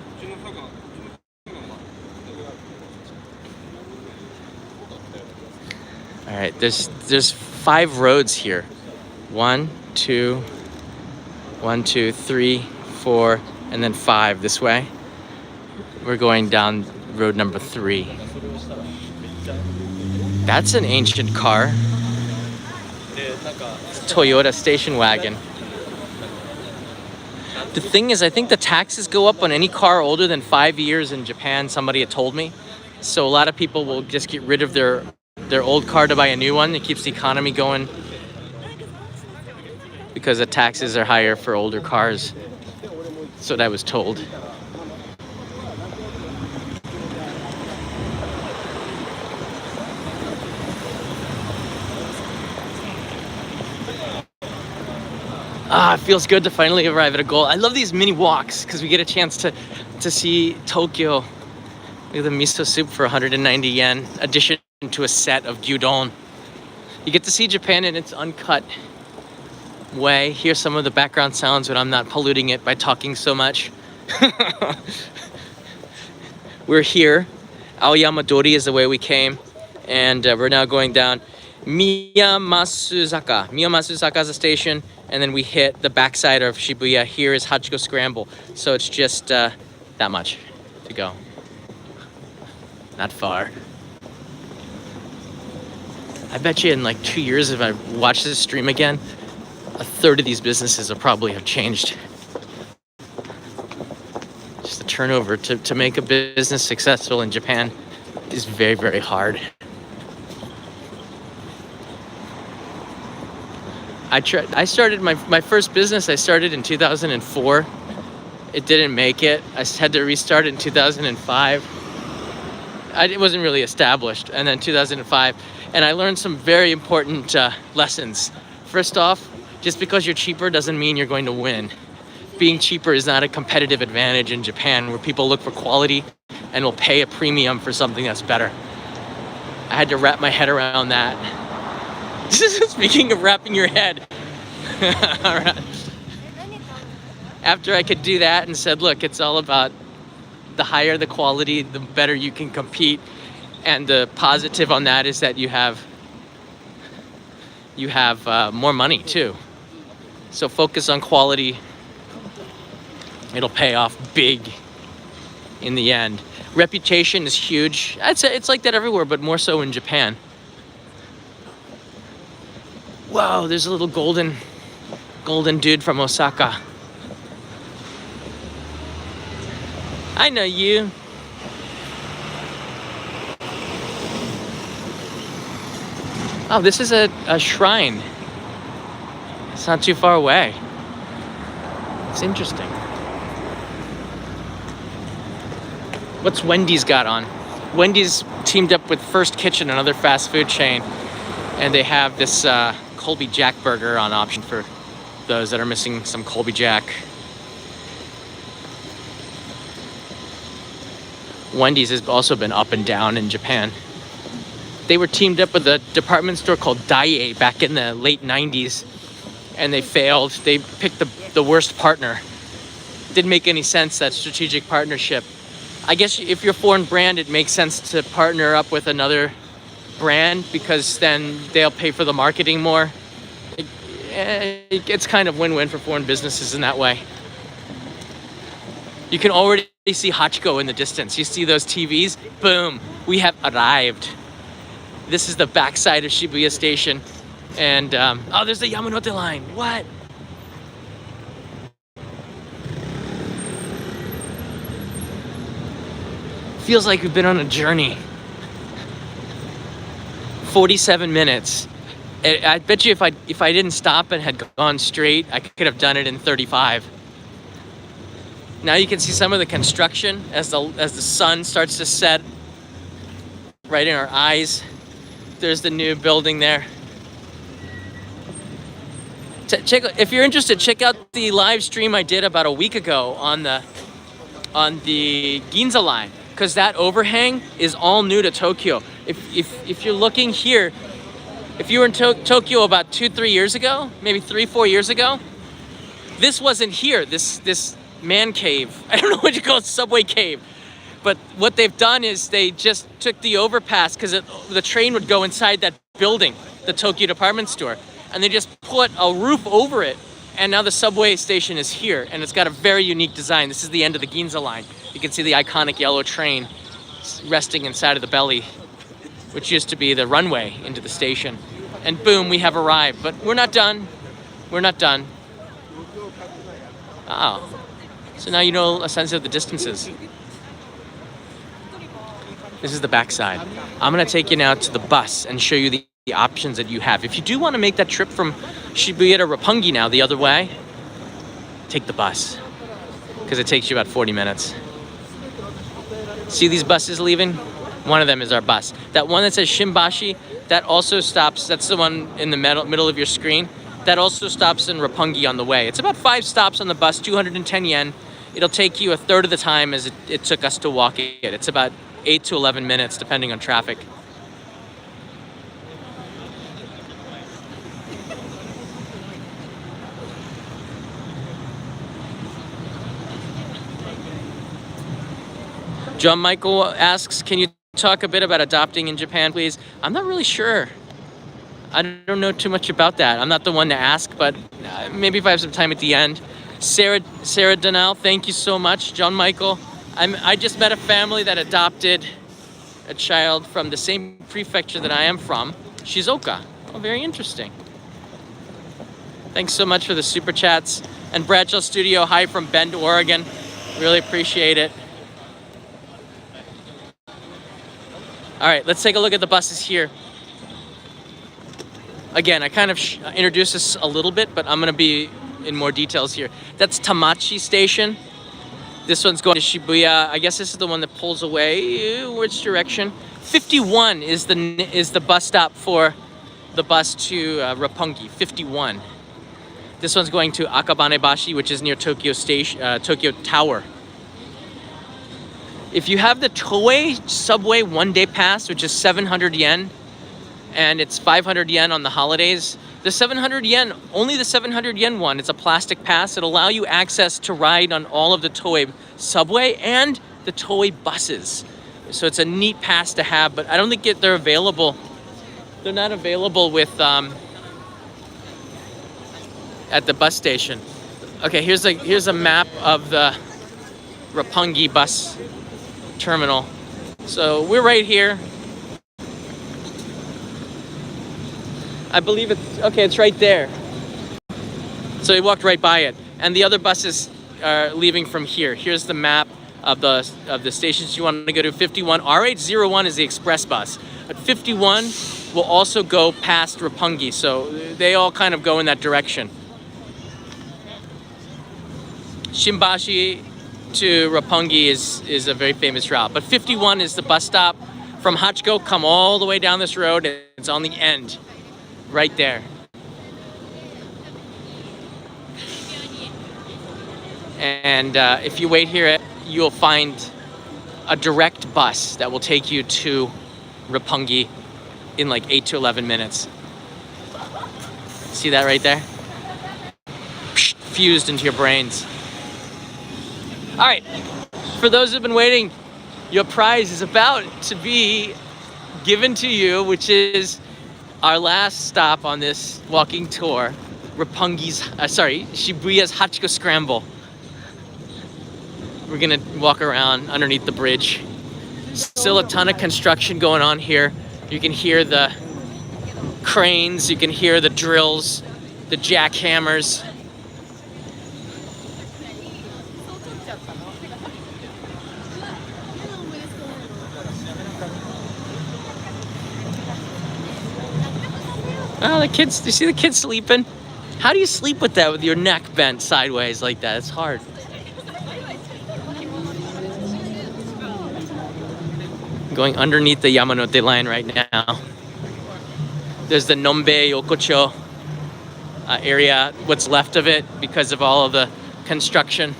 A: All right, there's 5 roads here. 1, 2, 3, 4, and then 5 this way. We're going down road number 3. That's an ancient car. It's a Toyota station wagon. The thing is, I think the taxes go up on any car older than 5 years in Japan, somebody had told me. So a lot of people will just get rid of their old car to buy a new one. It keeps the economy going because the taxes are higher for older cars. That's what I was told. It feels good to finally arrive at a goal. I love these mini walks because we get a chance to see Tokyo. Look at the miso soup for 190 yen, addition to a set of gyudon. You get to see Japan in its uncut way. Hear some of the background sounds when I'm not polluting it by talking so much. We're here. Aoyamadori is the way we came, and we're now going down Miyamasuzaka. Miyamasuzaka is a station, and then we hit the backside of Shibuya. Here is Hachiko Scramble, so it's just that much to go. not far. I bet you in like 2 years, if I watch this stream again, a third of these businesses will probably have changed. Just the turnover to make a business successful in Japan is very, very hard. I started my first business, I started in 2004. It didn't make it. I had to restart it in 2005. It wasn't really established. And then 2005, and I learned some very important lessons. First off, just because you're cheaper doesn't mean you're going to win. Being cheaper is not a competitive advantage in Japan, where people look for quality and will pay a premium for something that's better. I had to wrap my head around that. Speaking of wrapping your head. All right. After I could do that and said, look, it's all about the higher the quality, the better you can compete. And the positive on that is that you have more money too. So focus on quality. It'll pay off big in the end. Reputation is huge. I'd say it's like that everywhere, but more so in Japan. Whoa, there's a little golden dude from Osaka. I know you. Oh, this is a shrine. It's not too far away. It's interesting. What's Wendy's got on? Wendy's teamed up with First Kitchen, another fast food chain, and they have this Colby Jack burger on option for those that are missing some Colby Jack. Wendy's has also been up and down in Japan. They were teamed up with a department store called Daiei back in the late 90s, and they failed. They picked the worst partner. Didn't make any sense, that strategic partnership. I guess if you're a foreign brand, it makes sense to partner up with another brand, because then they'll pay for the marketing more. It's kind of win-win for foreign businesses in that way. You can already see Hachiko in the distance. You see those TVs? Boom, we have arrived. This is the backside of Shibuya Station. And, oh, there's the Yamanote line. What? Feels like we've been on a journey. 47 minutes. I bet you if I didn't stop and had gone straight, I could have done it in 35. Now you can see some of the construction as the sun starts to set right in our eyes. There's the new building there. If you're interested, check out the live stream I did about a week ago on the Ginza line, because that overhang is all new to Tokyo. If you're looking here, if you were in Tokyo about 2-3 years ago, maybe 3-4 years ago, this wasn't here. This man cave. I don't know what you call it, subway cave. But what they've done is they just took the overpass, because the train would go inside that building, the Tokyo department store, and they just put a roof over it. And now the subway station is here, and it's got a very unique design. This is the end of the Ginza line. You can see the iconic yellow train resting inside of the belly, which used to be the runway into the station. And boom, we have arrived. But we're not done. We're not done. Oh. So now you know a sense of the distances. This is the backside. I'm gonna take you now to the bus and show you the options that you have. If you do want to make that trip from Shibuya to Roppongi now the other way, take the bus, because it takes you about 40 minutes. See these buses leaving? One of them is our bus. That one that says Shinbashi, that also stops, that's the one in the middle of your screen. That also stops in Roppongi on the way. It's about 5 stops on the bus, 210 yen. It'll take you a third of the time as it took us to walk it. It's about 8 to 11 minutes, depending on traffic. John Michael asks, can you talk a bit about adopting in Japan, please? I'm not really sure. I don't know too much about that. I'm not the one to ask, but maybe if I have some time at the end. Sarah Donnell, thank you so much. John Michael, I just met a family that adopted a child from the same prefecture that I am from, Shizuoka. Oh, very interesting. Thanks so much for the super chats. And Bradshaw Studio, hi from Bend, Oregon. Really appreciate it. All right, let's take a look at the buses here. Again, I kind of introduced this a little bit, but I'm gonna be in more details here. That's Tamachi Station. This one's going to Shibuya. I guess this is the one that pulls away. Which direction? 51 is the bus stop for the bus to Roppongi. 51. This one's going to Akabanebashi, which is near Tokyo Station, Tokyo Tower. If you have the Toei subway one-day pass, which is 700 yen, and it's 500 yen on the holidays, the 700 yen, only the 700 yen one, it's a plastic pass. It'll allow you access to ride on all of the Toei subway and the Toei buses. So it's a neat pass to have, but I don't think they're available. They're not available with at the bus station. Okay, here's a map of the Roppongi bus terminal. So we're right here. I believe it's right there. So we walked right by it. And the other buses are leaving from here. Here's the map of the stations you want to go to. 51, RH01 is the express bus. But 51 will also go past Roppongi. So they all kind of go in that direction. Shinbashi to Roppongi is a very famous route. But 51 is the bus stop. From Hachiko, come all the way down this road. And it's on the end. Right there. And if you wait here, you'll find a direct bus that will take you to Roppongi in like 8 to 11 minutes. See that right there? Fused into your brains. All right, for those who've been waiting, your prize is about to be given to you, which is our last stop on this walking tour, Shibuya's Hachiko Scramble. We're gonna walk around underneath the bridge. Still a ton of construction going on here. You can hear the cranes, you can hear the drills, the jackhammers. Oh, the kids, you see the kids sleeping? How do you sleep with that, with your neck bent sideways like that? It's hard. Going underneath the Yamanote line right now. There's the Nombe Yokocho area, what's left of it because of all of the construction.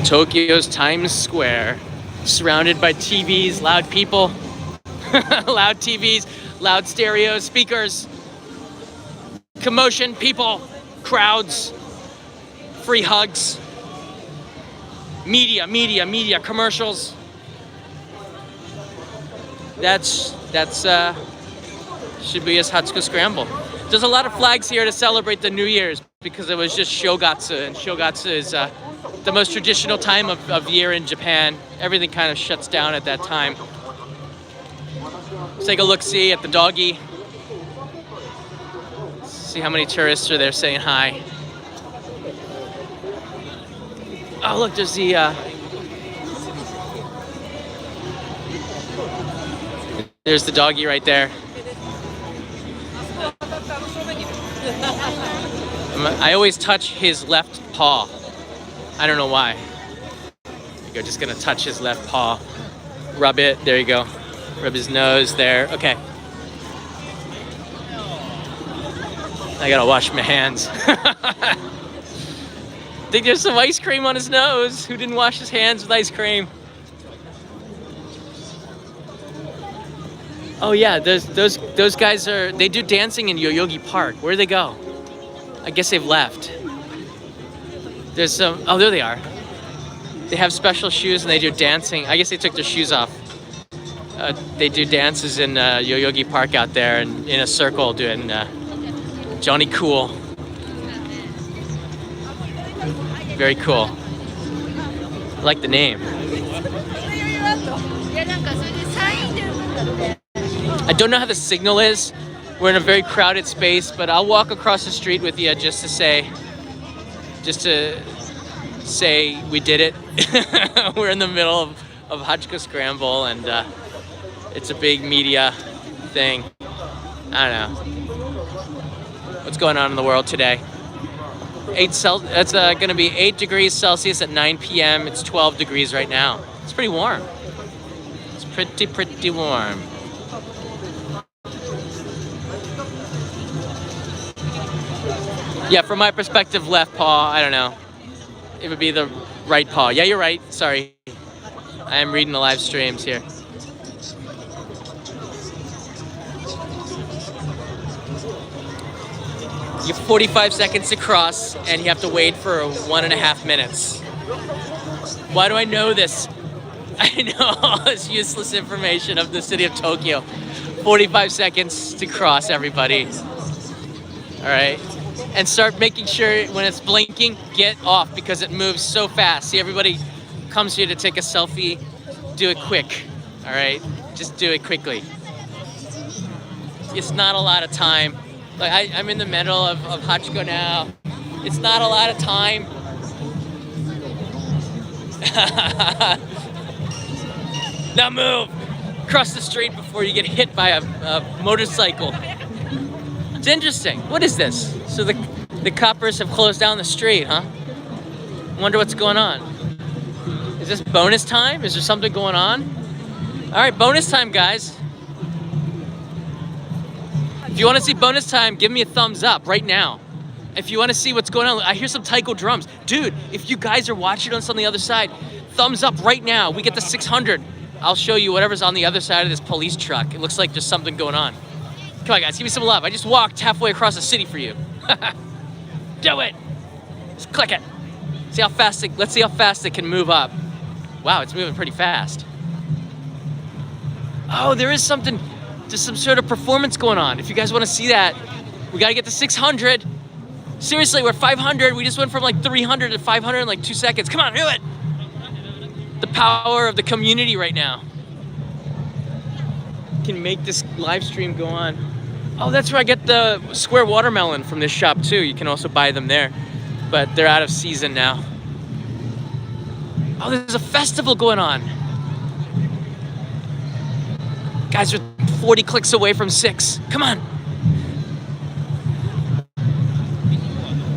A: Tokyo's Times Square, surrounded by TVs, loud people, loud TVs, loud stereo speakers, commotion, people, crowds, free hugs, media, commercials. That's Shibuya's Hachiko Scramble. There's a lot of flags here to celebrate the New Year's because it was just Shogatsu, and Shogatsu is the most traditional time of year in Japan. Everything kind of shuts down at that time. Let's take a look-see at the doggy. See how many tourists are there saying hi. Oh, look, there's the doggy right there. I always touch his left paw. I don't know why. You're just gonna touch his left paw. Rub it, there you go. Rub his nose there, okay. I gotta wash my hands. I think there's some ice cream on his nose. Who didn't wash his hands with ice cream? Oh yeah, those guys they do dancing in Yoyogi Park. Where'd they go? I guess they've left. There's some, oh, there they are. They have special shoes and they do dancing. I guess they took their shoes off. They do dances in Yoyogi Park out there and in a circle doing Johnny Cool. Very cool. I like the name. I don't know how the signal is. We're in a very crowded space, but I'll walk across the street with you just to say we did it. We're in the middle of Hachiko Scramble, and it's a big media thing. I don't know. What's going on in the world today? It's going to be 8 degrees Celsius at 9 p.m. It's 12 degrees right now. It's pretty warm. It's pretty warm. Yeah, from my perspective, left paw, I don't know. It would be the right paw. Yeah, you're right. Sorry. I am reading the live streams here. You have 45 seconds to cross, and you have to wait for 1.5 minutes. Why do I know this? I know all this useless information of the city of Tokyo. 45 seconds to cross, everybody. All right. And start making sure when it's blinking, get off because it moves so fast. See, everybody comes here to take a selfie. Do it quick, all right? Just do it quickly. It's not a lot of time. Like I'm in the middle of Hachiko now. It's not a lot of time. Now move. Cross the street before you get hit by a motorcycle. It's interesting. What is this? So the coppers have closed down the street, huh? Wonder what's going on. Is this bonus time? Is there something going on? All right, bonus time, guys. If you want to see bonus time, give me a thumbs up right now. If you want to see what's going on, I hear some taiko drums. Dude, if you guys are watching us on the other side, thumbs up right now. We get to 600. I'll show you whatever's on the other side of this police truck. It looks like there's something going on. Come on, guys, give me some love. I just walked halfway across the city for you. Do it. Just click it. See how fast let's see how fast it can move up. Wow, it's moving pretty fast. Oh, there is something, there's some sort of performance going on. If you guys want to see that, we got to get to 600. Seriously, we're 500. We just went from like 300 to 500 in like 2 seconds. Come on, do it. The power of the community right now can make this live stream go on. Oh, that's where I get the square watermelon from this shop too. You can also buy them there, but they're out of season now. Oh, there's a festival going on. Guys, we're 40 clicks away from 6. Come on.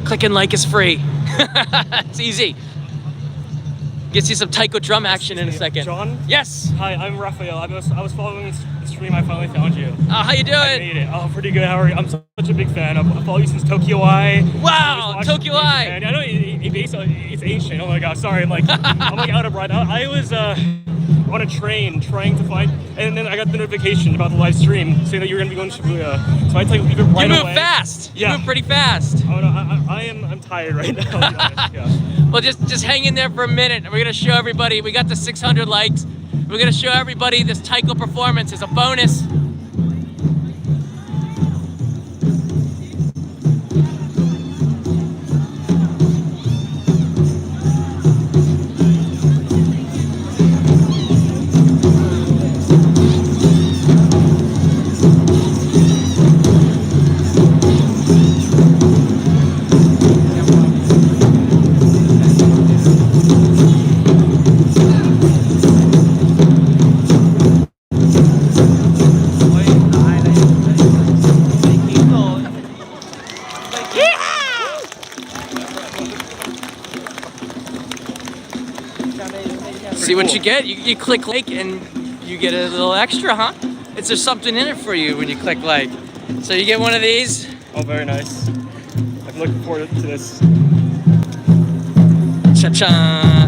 A: Click and like is free. It's easy. Get you some taiko drum action in a second.
B: John?
A: Yes.
B: Hi, I'm Raphael. I was following the stream. I finally found you.
A: Oh, how you doing?
B: I made it. Oh, pretty good. How are you? I'm such a big fan. I follow you since Tokyo Eye.
A: Wow, Tokyo Eye.
B: And I know it's ancient. Oh my god, sorry. I'm like out of breath. I was on a train trying to find, and then I got the notification about the live stream saying that you were gonna be going to Shibuya. So I leave it right away.
A: You move fast.
B: Yeah.
A: You move pretty fast.
B: Oh no, I'm tired right now. I'll be honest. Yeah.
A: Well, just hang in there for a minute, and we're gonna show everybody. We got the 600 likes. We're gonna show everybody this taiko performance as a bonus. See what you get? You click like and you get a little extra, huh? There's something in it for you when you click like. So you get one of these.
B: Oh, very nice. I'm looking forward to this.
A: Cha-cha.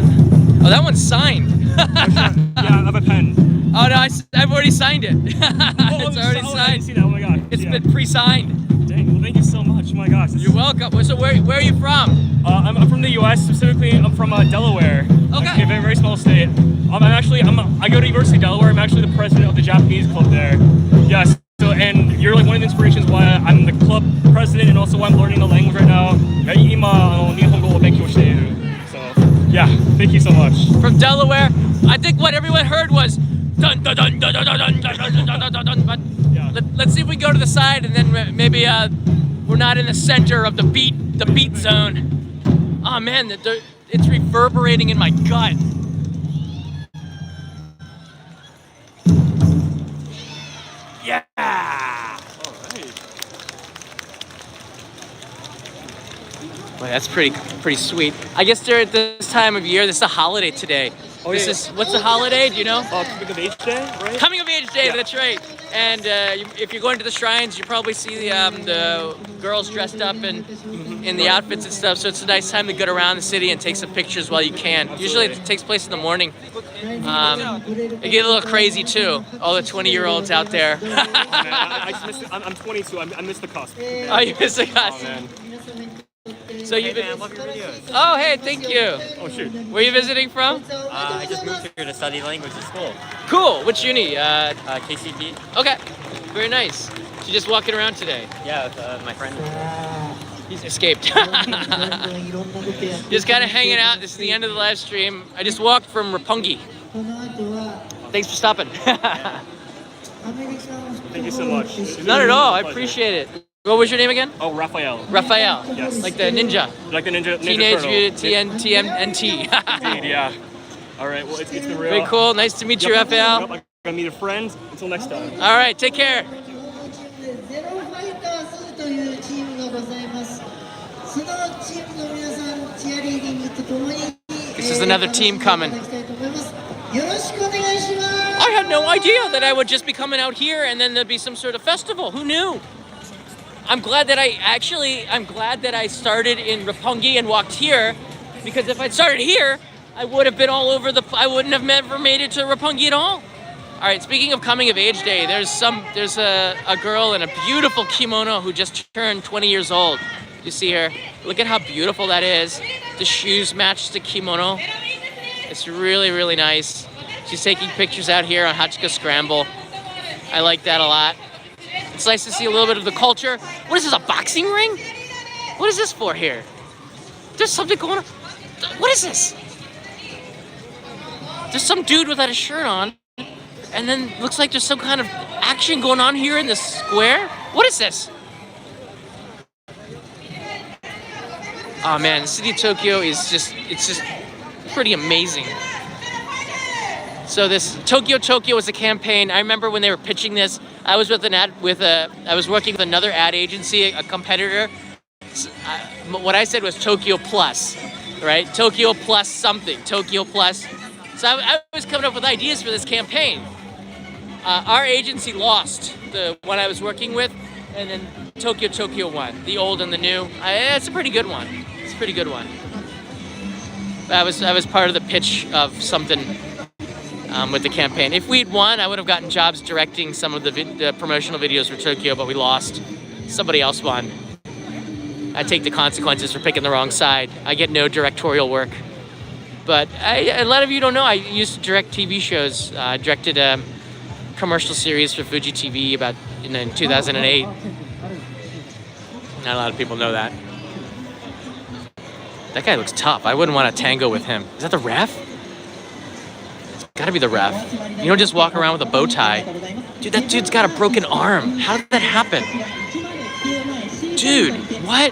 A: Oh, that one's signed.
B: Yeah, I have a pen.
A: Oh no, I've already signed it. It's already
B: I
A: signed.
B: see that. Oh my god.
A: It's been pre-signed.
B: Dang, well thank you so much. Oh my gosh.
A: You're welcome. So where are you from?
B: I'm from the U.S. Specifically. I'm from Delaware.
A: Okay.
B: A very, very small state. I go to University of Delaware. I'm actually the president of the Japanese club there. Yes. So, and you're like one of the inspirations why I'm the club president and also why I'm learning the language right now. 今日本語を勉強している. So yeah, thank you so much.
A: From Delaware. I think what everyone heard was dun dun dun dun dun dun dun dun dun dun dun. But
B: Yeah.
A: let's see if we go to the side and then maybe we're not in the center of the beat zone. Oh man, it's reverberating in my gut. Yeah.
B: All right.
A: Boy, that's pretty sweet. I guess they're at this time of year. This is a holiday today.
B: Oh,
A: this
B: yeah.
A: is what's the holiday? Do you know?
B: Coming of Age Day, right?
A: Coming of Age Day.
B: Yeah.
A: That's right. And if you're going to the shrines, you probably see the girls dressed up in the outfits and stuff. So it's a nice time to get around the city and take some pictures while you can. Usually it takes place in the morning. It get a little crazy too. All the 20-year-olds out there.
B: Oh, man, I just missed it. I'm 22. I missed the cusp.
A: Oh, you missed the
B: Oh
A: cusp.
B: man.
A: So you've been.
C: love your videos.
A: Oh, hey, thank you.
B: Oh shoot.
A: Where are you visiting from?
C: I just moved here to study language at school.
A: Cool. Which uni?
C: KCP.
A: Okay. Very nice. So you're just walking around today.
C: Yeah, with my friend.
A: He's escaped. Just kind of hanging out. This is the end of the live stream. I just walked from Roppongi. Thanks for stopping.
B: Thank you so much.
A: Not at all. I
B: Pleasure.
A: appreciate it. What was your name again?
B: Oh, Raphael.
A: Raphael.
B: Yes.
A: Like the ninja.
B: Like the Ninja
A: Teenage
B: Turtle.
A: Mutant TNT.
B: Indeed, yeah. All right. Well, it's been real.
A: Very cool. Nice to meet you,
B: Yep.
A: Raphael.
B: Yep, I'm gonna meet a friend. Until next time.
A: All right. Take care.
D: ゼロファイターズというチームがございます。そのチームの皆さん、チアリーディングとともに
A: This is another team coming.
D: いただきたいと思います。よろしくお願いします。
A: I had no idea that I would just be coming out here and then there'd be some sort of festival. Who knew? I'm glad that I started in Roppongi and walked here, because if I'd started here, I would have been all over I wouldn't have never made it to Roppongi at all. All right, speaking of coming of age day, there's a girl in a beautiful kimono who just turned 20 years old. You see her? Look at how beautiful that is. The shoes match the kimono. It's really, really nice. She's taking pictures out here on Hachika Scramble. I like that a lot. It's nice to see a little bit of the culture. What is this, a boxing ring? What is this for here? There's something going on. What is this? There's some dude without a shirt on, and then looks like there's some kind of action going on here in the square. What is this? Oh man, the city of Tokyo is just pretty amazing. So this Tokyo was a campaign. I remember when they were pitching this, I was I was working with another ad agency, a competitor. What I said was Tokyo Plus, right? Tokyo Plus something, Tokyo Plus. So I was coming up with ideas for this campaign. Our agency lost, the one I was working with, and then Tokyo won, the old and the new. It's a pretty good one. It's a pretty good one. I was part of the pitch of something with the campaign. If we'd won, I would have gotten jobs directing some of the promotional videos for Tokyo, but we lost. Somebody else won. I take the consequences for picking the wrong side. I get no directorial work. But a lot of you don't know, I used to direct TV shows. I directed a commercial series for Fuji TV about in 2008. Not a lot of people know that. That guy looks tough. I wouldn't want to tango with him. Is that the ref? It's gotta be the ref. You don't just walk around with a bow tie. Dude, that dude's got a broken arm. How did that happen? Dude, what?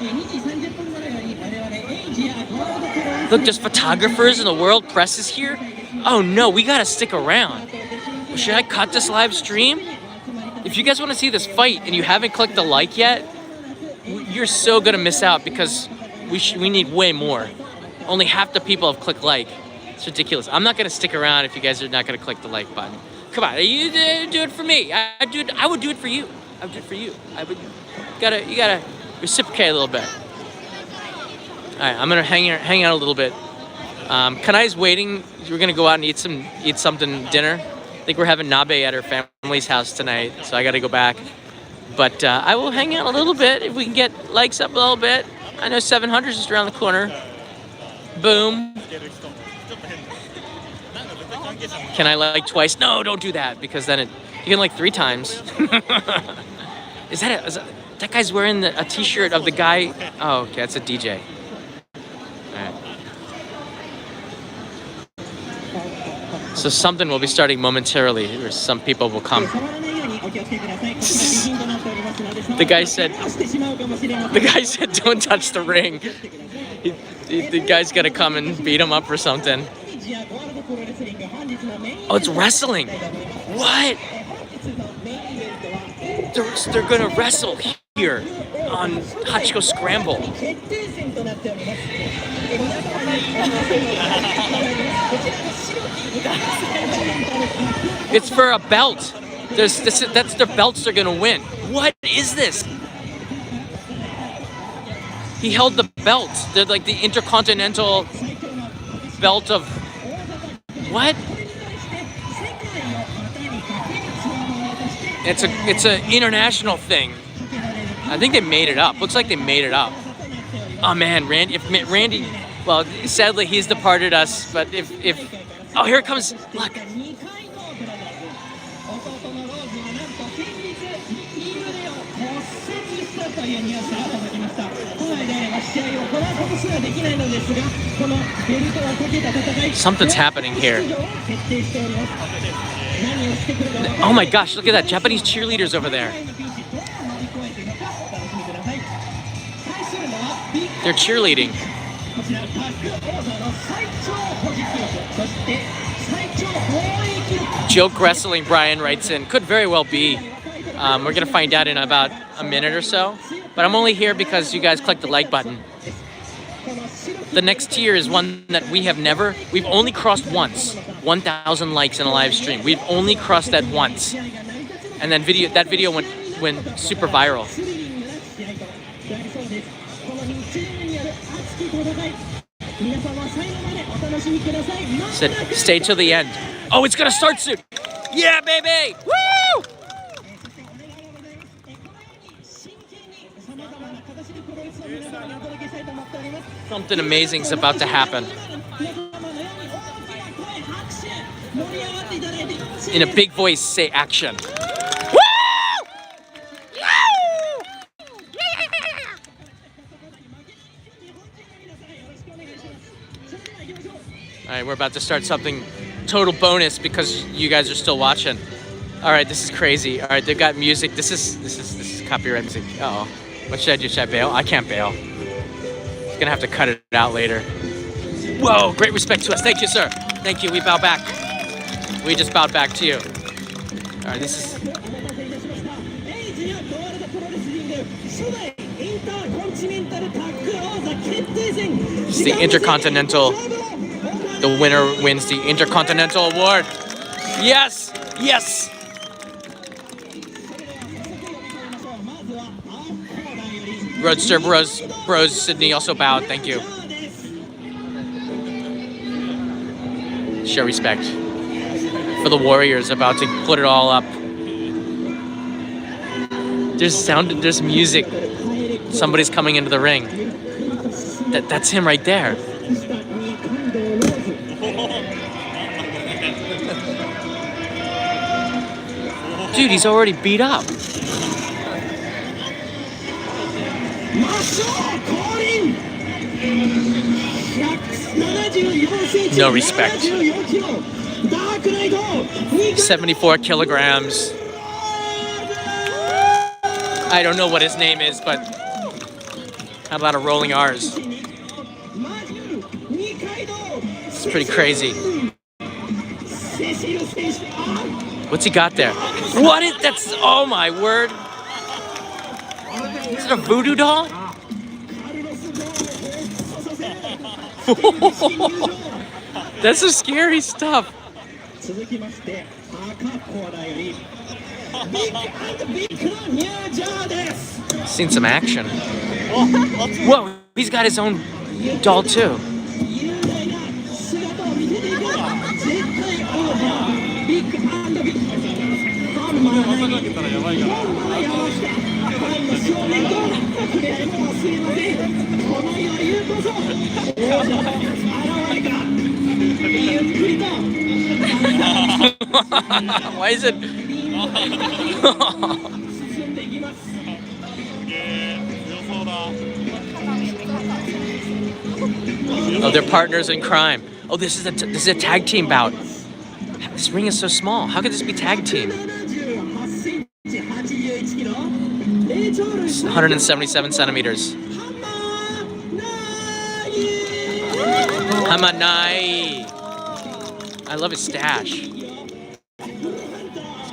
A: Look, there's photographers in the world, press is here. Oh no, we gotta stick around. Should I cut this live stream? If you guys want to see this fight and you haven't clicked the like yet, you're so gonna miss out, because we need way more. Only half the people have clicked like. It's ridiculous. I'm not gonna stick around if you guys are not gonna click the like button. Come on, you do it for me. I would do it for you. I would do it for you. You gotta reciprocate a little bit. All right, I'm gonna hang out a little bit. Kanai's waiting. We're gonna go out and eat something dinner. I think we're having nabe at her family's house tonight, so I gotta go back. But I will hang out a little bit if we can get likes up a little bit. I know 700 is just around the corner. Boom. Can I like twice? No, don't do that, because then you can like 3 times. Is that that guy's wearing a t-shirt of the guy? Oh, okay, that's a DJ. All right. So something will be starting momentarily, or some people will come. The guy said, don't touch the ring. The guy's got to come and beat him up or something. Oh, it's wrestling. What? They're gonna wrestle here on Hachiko Scramble. It's for a belt. That's their belts they're gonna win. What is this? He held the belt. They're like the Intercontinental belt of what? It's a international thing. I think they made it up. Looks like they made it up. Oh man, Randy, well, sadly he's departed us. But if oh, here it comes. Look. Something's happening here. Oh my gosh, look at that. Japanese cheerleaders over there. They're cheerleading. Joke wrestling, Brian writes in. Could very well be. We're going to find out in about a minute or so. But I'm only here because you guys clicked the like button. The next tier is one that we've only crossed once. 1,000 likes in a live stream. We've only crossed that once. And then that video went super viral. Said, stay till the end. Oh, it's gonna start soon. Yeah, baby! Woo! Something amazing is about to happen. In a big voice, say action. Woo! All right, we're about to start something total bonus because you guys are still watching. All right, this is crazy. All right, they've got music. This is copyright music. Uh-oh. What should I do? Should I bail? I can't bail. I'm gonna have to cut it out later. Whoa, great respect to us. Thank you, sir. Thank you, we bow back. We just bowed back to you. All right, this is... This is the Intercontinental. The winner wins the Intercontinental Award. Yes, yes. Roadster Bros Sydney also bowed. Thank you. Show respect for the warriors about to put it all up. There's music. Somebody's coming into the ring. That's him right there. Dude, he's already beat up. No respect. 74 kilograms. I don't know what his name is, but how about a rolling R's? It's pretty crazy. What's he got there? What is that's? Oh my word! Is it a voodoo doll? That's some scary stuff. Seen some action. Whoa, he's got his own doll too. Why is it? Oh, they're partners in crime. Oh, this is a tag team bout. This ring is so small. How could this be tag team? 177 centimeters. Hamanai. I love his stash. He's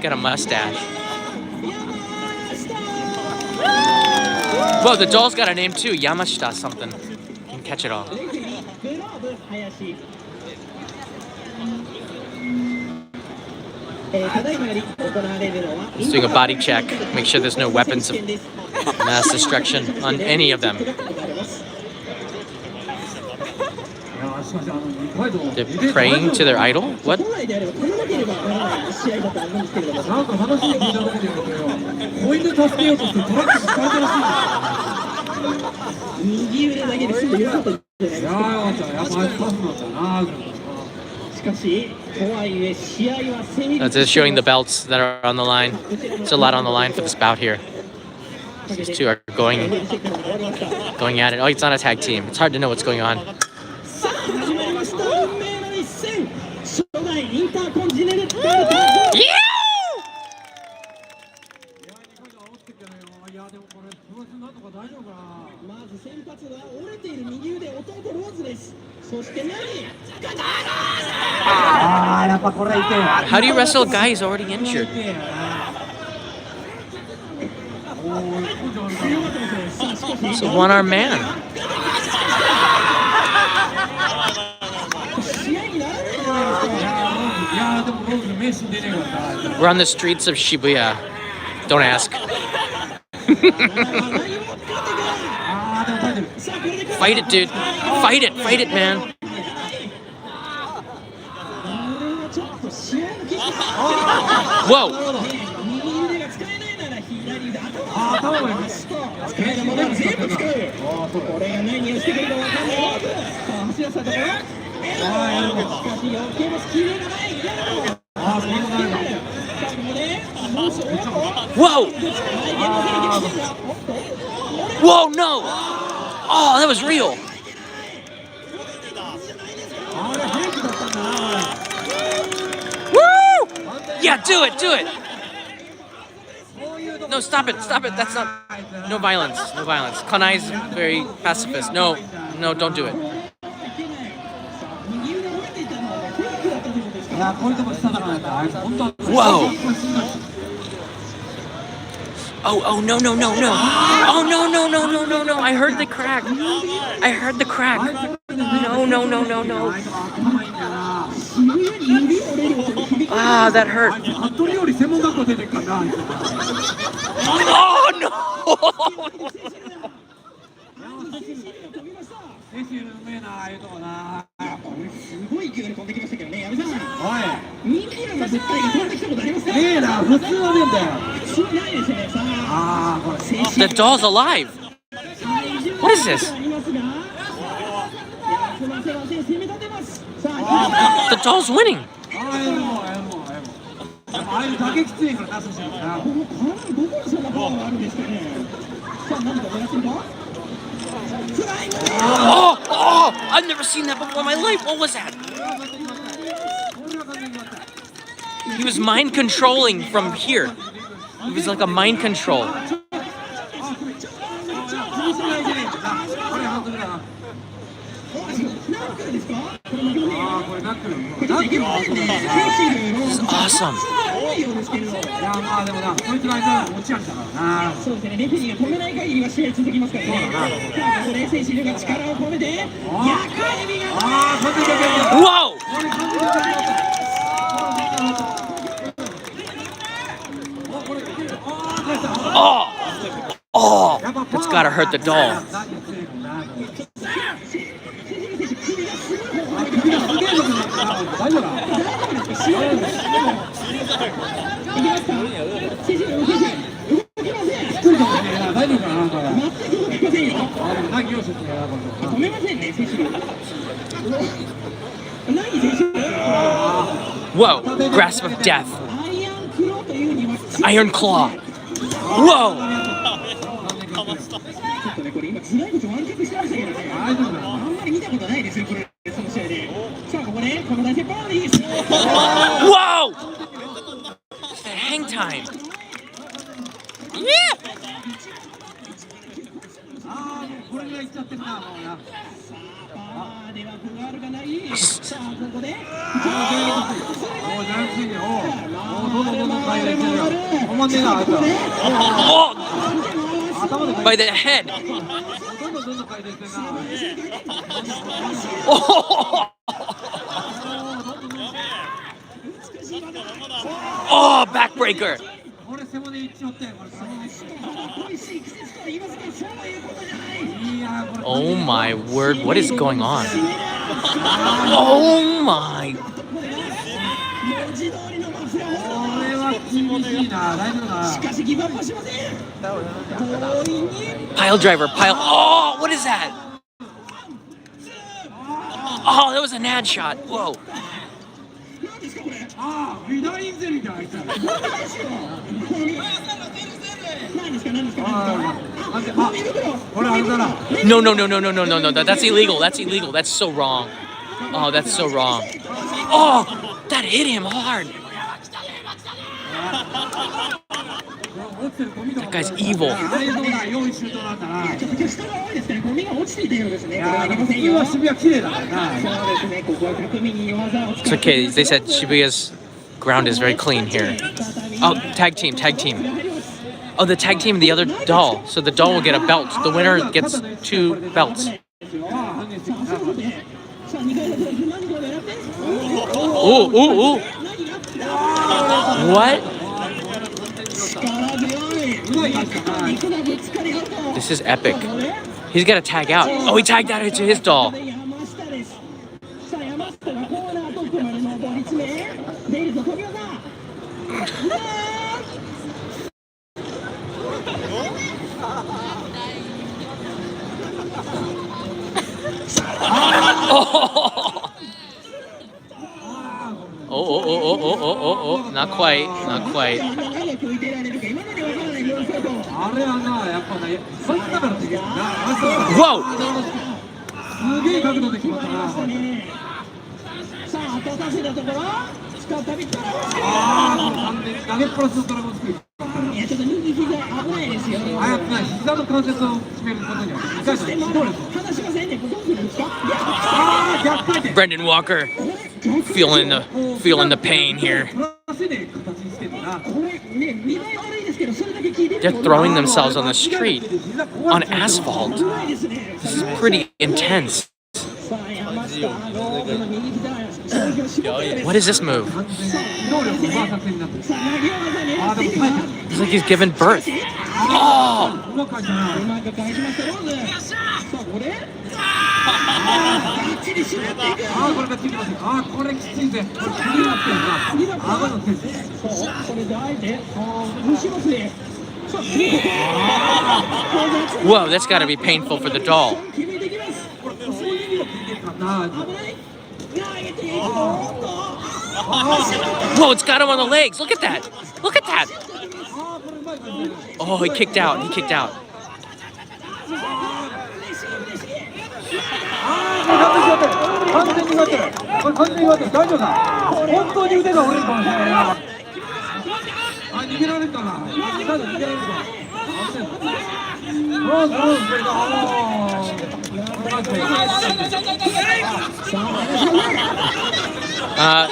A: got a mustache. Whoa, the doll's got a name too. Yamashita something. You can catch it all. He's doing a body check. Make sure there's no weapons of mass destruction on any of them. They're praying to their idol? What? That's just showing the belts that are on the line. There's a lot on the line for this bout here. These two are going at it. Oh, it's not a tag team. It's hard to know what's going on. How do you wrestle a guy who's already injured? It's a one-armed man. We're on the streets of Shibuya. Don't ask. Fight it, dude. Fight it, man. Whoa! Whoa! Whoa, no! Oh, that was real. Woo! Yeah, do it. No, stop it. That's not. No violence. Kanai's very pacifist. No, don't do it. Whoa! Oh, no. Oh, no. I heard the crack. No. Ah, that hurt. Oh, no! The doll's alive. What is this? The doll's winning. Oh! I've never seen that before in my life. What was that? He was mind controlling from here. It was like a mind control. This is awesome. Whoa! Oh! That's gotta hurt the doll. Whoa, grasp of death. Iron claw. Whoa. Whoa! Hang time. Yeah! Oh! By the head. Oh! Oh, backbreaker. Oh my word, what is going on? Oh my. Pile driver, pile. Oh, what is that? Oh, that was a nad shot. Whoa. No, no, no, no, no, no, no, no. That's illegal. That's illegal. That's so wrong. Oh, that's so wrong. Oh, that hit him hard. That guy's evil. It's okay. They said Shibuya's ground is very clean here. Oh, tag team, tag team. Oh, the tag team and the other doll. So the doll will get a belt. The winner gets 2 belts. Ooh, ooh, ooh. What? This is epic. He's got to tag out. Oh, he tagged out into his doll. Oh, not quite, not quite. Whoa! Brendan Walker feeling the pain here. They're throwing themselves on the street, on asphalt. This is pretty intense. What is this move? It's like he's giving birth. Oh! Whoa, that's got to be painful for the doll. Whoa, it's got him on the legs. Look at that. Look at that. Oh, he kicked out. He kicked out.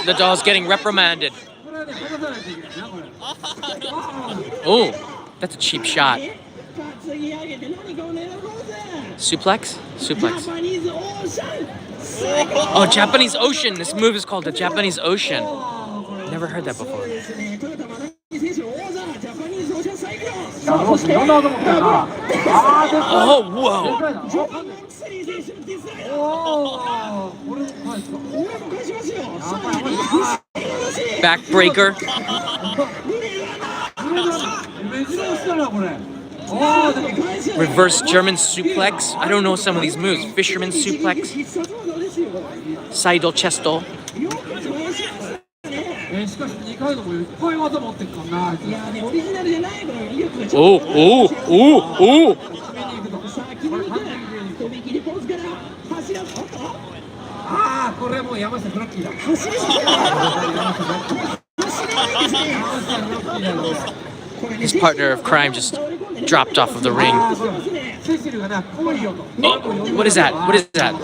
A: The doll's getting reprimanded. Oh, that's a cheap shot. Suplex? Suplex. Oh, Japanese Ocean. This move is called the Japanese Ocean. Never heard that before. Oh, whoa. Backbreaker. Reverse German suplex. I don't know some of these moves. Fisherman suplex. Saido chesto.
E: しかし2回のもいっぱい技持ってるからな。いやね、オリジナルじゃない分威力がちょっと。
A: おおおお。
E: さあ、決めに行く。飛び切りポーズから走らす。ああ、これはもう山下ブロッキーだ。走りますよ。走れないですね。山下ブロッキーだよ。
A: His partner of crime just dropped off of the ring. Oh, what is that? What is that?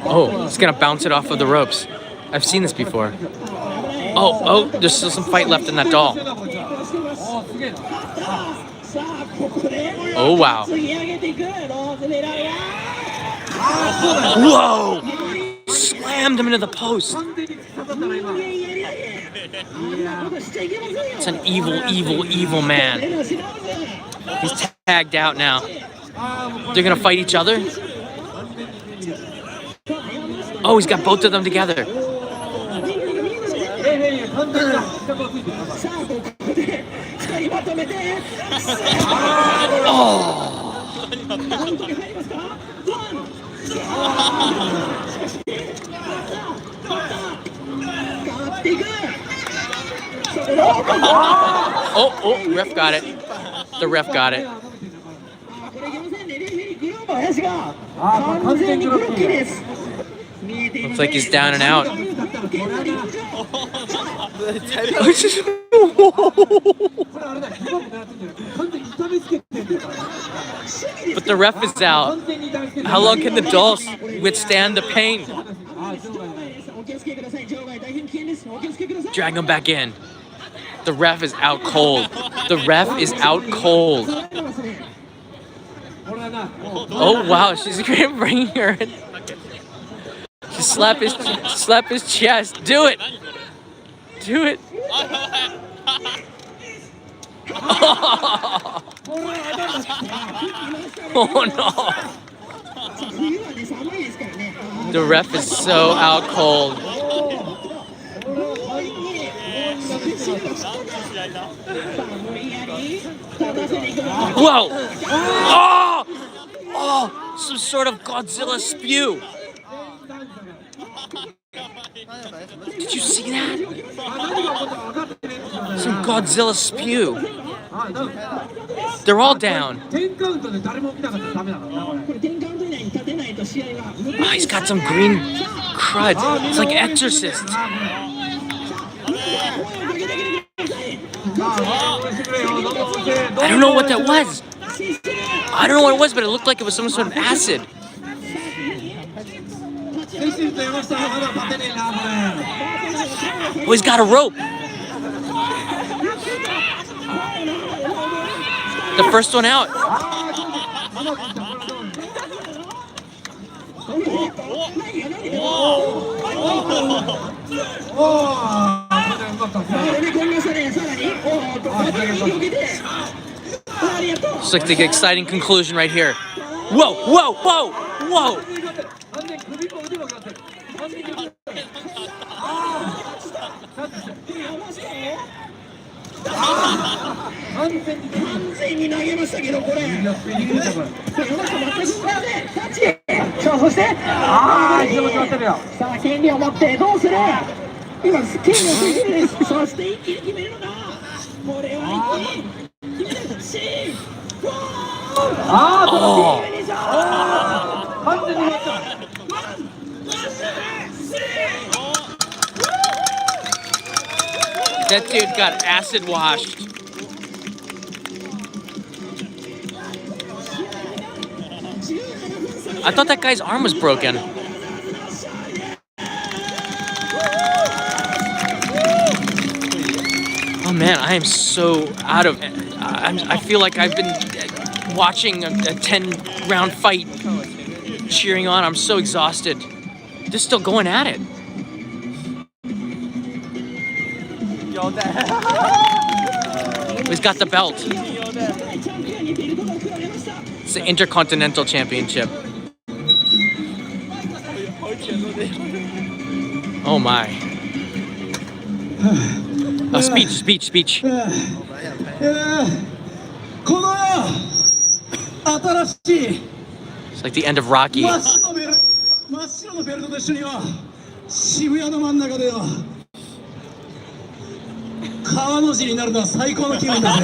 A: Oh, he's gonna bounce it off of the ropes. I've seen this before. Oh, there's still some fight left in that doll. Oh, wow. Whoa! Slammed him into the post. It's an evil man. He's tagged out now. They're gonna fight each other? Oh, he's got both of them together. Oh, ref got it. The ref got it. Looks like he's down and out. But the ref is out. How long can the dolls withstand the pain? Drag him back in. The ref is out cold. The ref is out cold. Oh wow, she's bringing her in. She slap his chest. Do it. Do it. Oh no. The ref is so out cold. Whoa! Oh! Some sort of Godzilla spew. Did you see that? Some Godzilla spew. They're all down. Oh, he's got some green crud. It's like Exorcist. I don't know what that was. I don't know what it was, but it looked like it was some sort of acid. Oh, he's got a rope. The first one out. Looks like the exciting conclusion right here. Whoa, whoa, whoa, whoa. That dude got acid washed. I thought that guy's arm was broken. am so out of it. I feel like I've been watching a 10-round fight, cheering on. I'm so exhausted. They're still going at it. He's got the belt. It's the Intercontinental Championship. Oh my. Oh, speech.
E: この新しい
A: It's like the end of Rocky.
E: 真っ白のベルトと一緒によ渋谷の真ん中でよ川の字になるのは最高の気分だぜ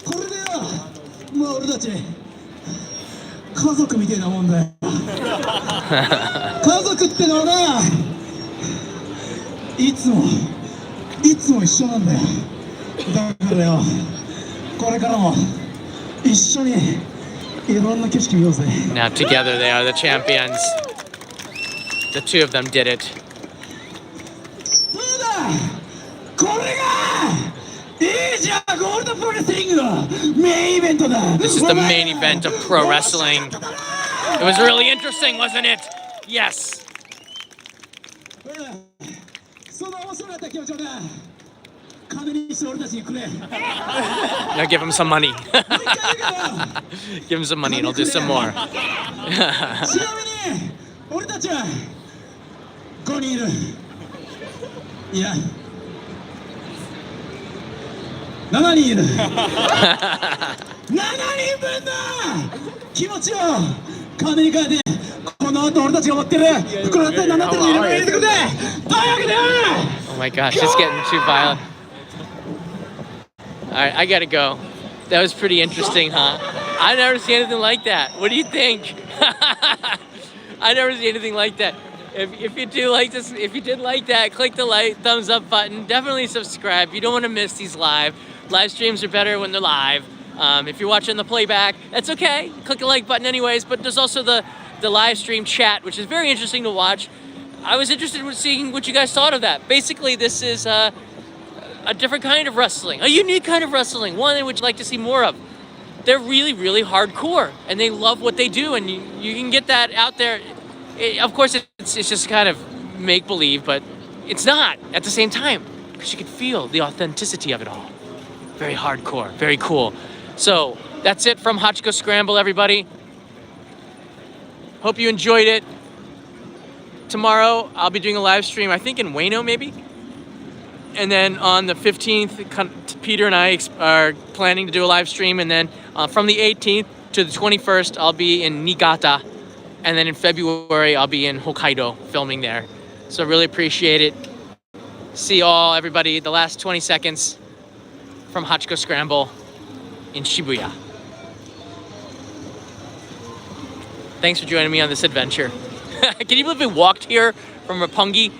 E: これでよもう俺たち家族みたいなもんだよ家族ってのはないつも一緒なんだよだからよこれからも一緒にいろんな景色見ようぜ
A: Now together they are the champions. The two of them did it.
E: どうだこれがいいじゃんゴールドプロレスリングのメインイベントだ
A: This is the main event of pro wrestling. It was really interesting, wasn't it? Yes.
E: その面白かった気持ちをな金にして俺たちにくれ
A: Now give him some money. Give him some money and I'll do some more.
E: ちなみに俺たちは5人いるいや7人いる7人分の気持ちを金に変えてこの後俺たちが持ってる袋だったり何だったり入れてくれというわけで
A: Oh my gosh, it's getting too violent. Alright, I gotta go. That was pretty interesting, huh? I've never seen anything like that. What do you think? I never seen anything like that. If you do like this, if you did like that, click the thumbs up button. Definitely subscribe. You don't want to miss these live. Live streams are better when they're live. If you're watching the playback, that's okay. Click the like button anyways. But there's also the live stream chat, which is very interesting to watch. I was interested in seeing what you guys thought of that. Basically, this is a different kind of wrestling, a unique kind of wrestling, one that would like to see more of. They're really, really hardcore, and they love what they do, and you can get that out there. Of course, it's just kind of make-believe, but it's not at the same time, because you can feel the authenticity of it all. Very hardcore, very cool. So that's it from Hachiko Scramble, everybody. Hope you enjoyed it. Tomorrow, I'll be doing a live stream, I think in Ueno, maybe? And then on the 15th, Peter and I are planning to do a live stream. And then from the 18th to the 21st, I'll be in Niigata. And then in February, I'll be in Hokkaido filming there. So really appreciate it. See you all, everybody, the last 20 seconds from Hachiko Scramble in Shibuya. Thanks for joining me on this adventure. Can you believe we walked here from Roppongi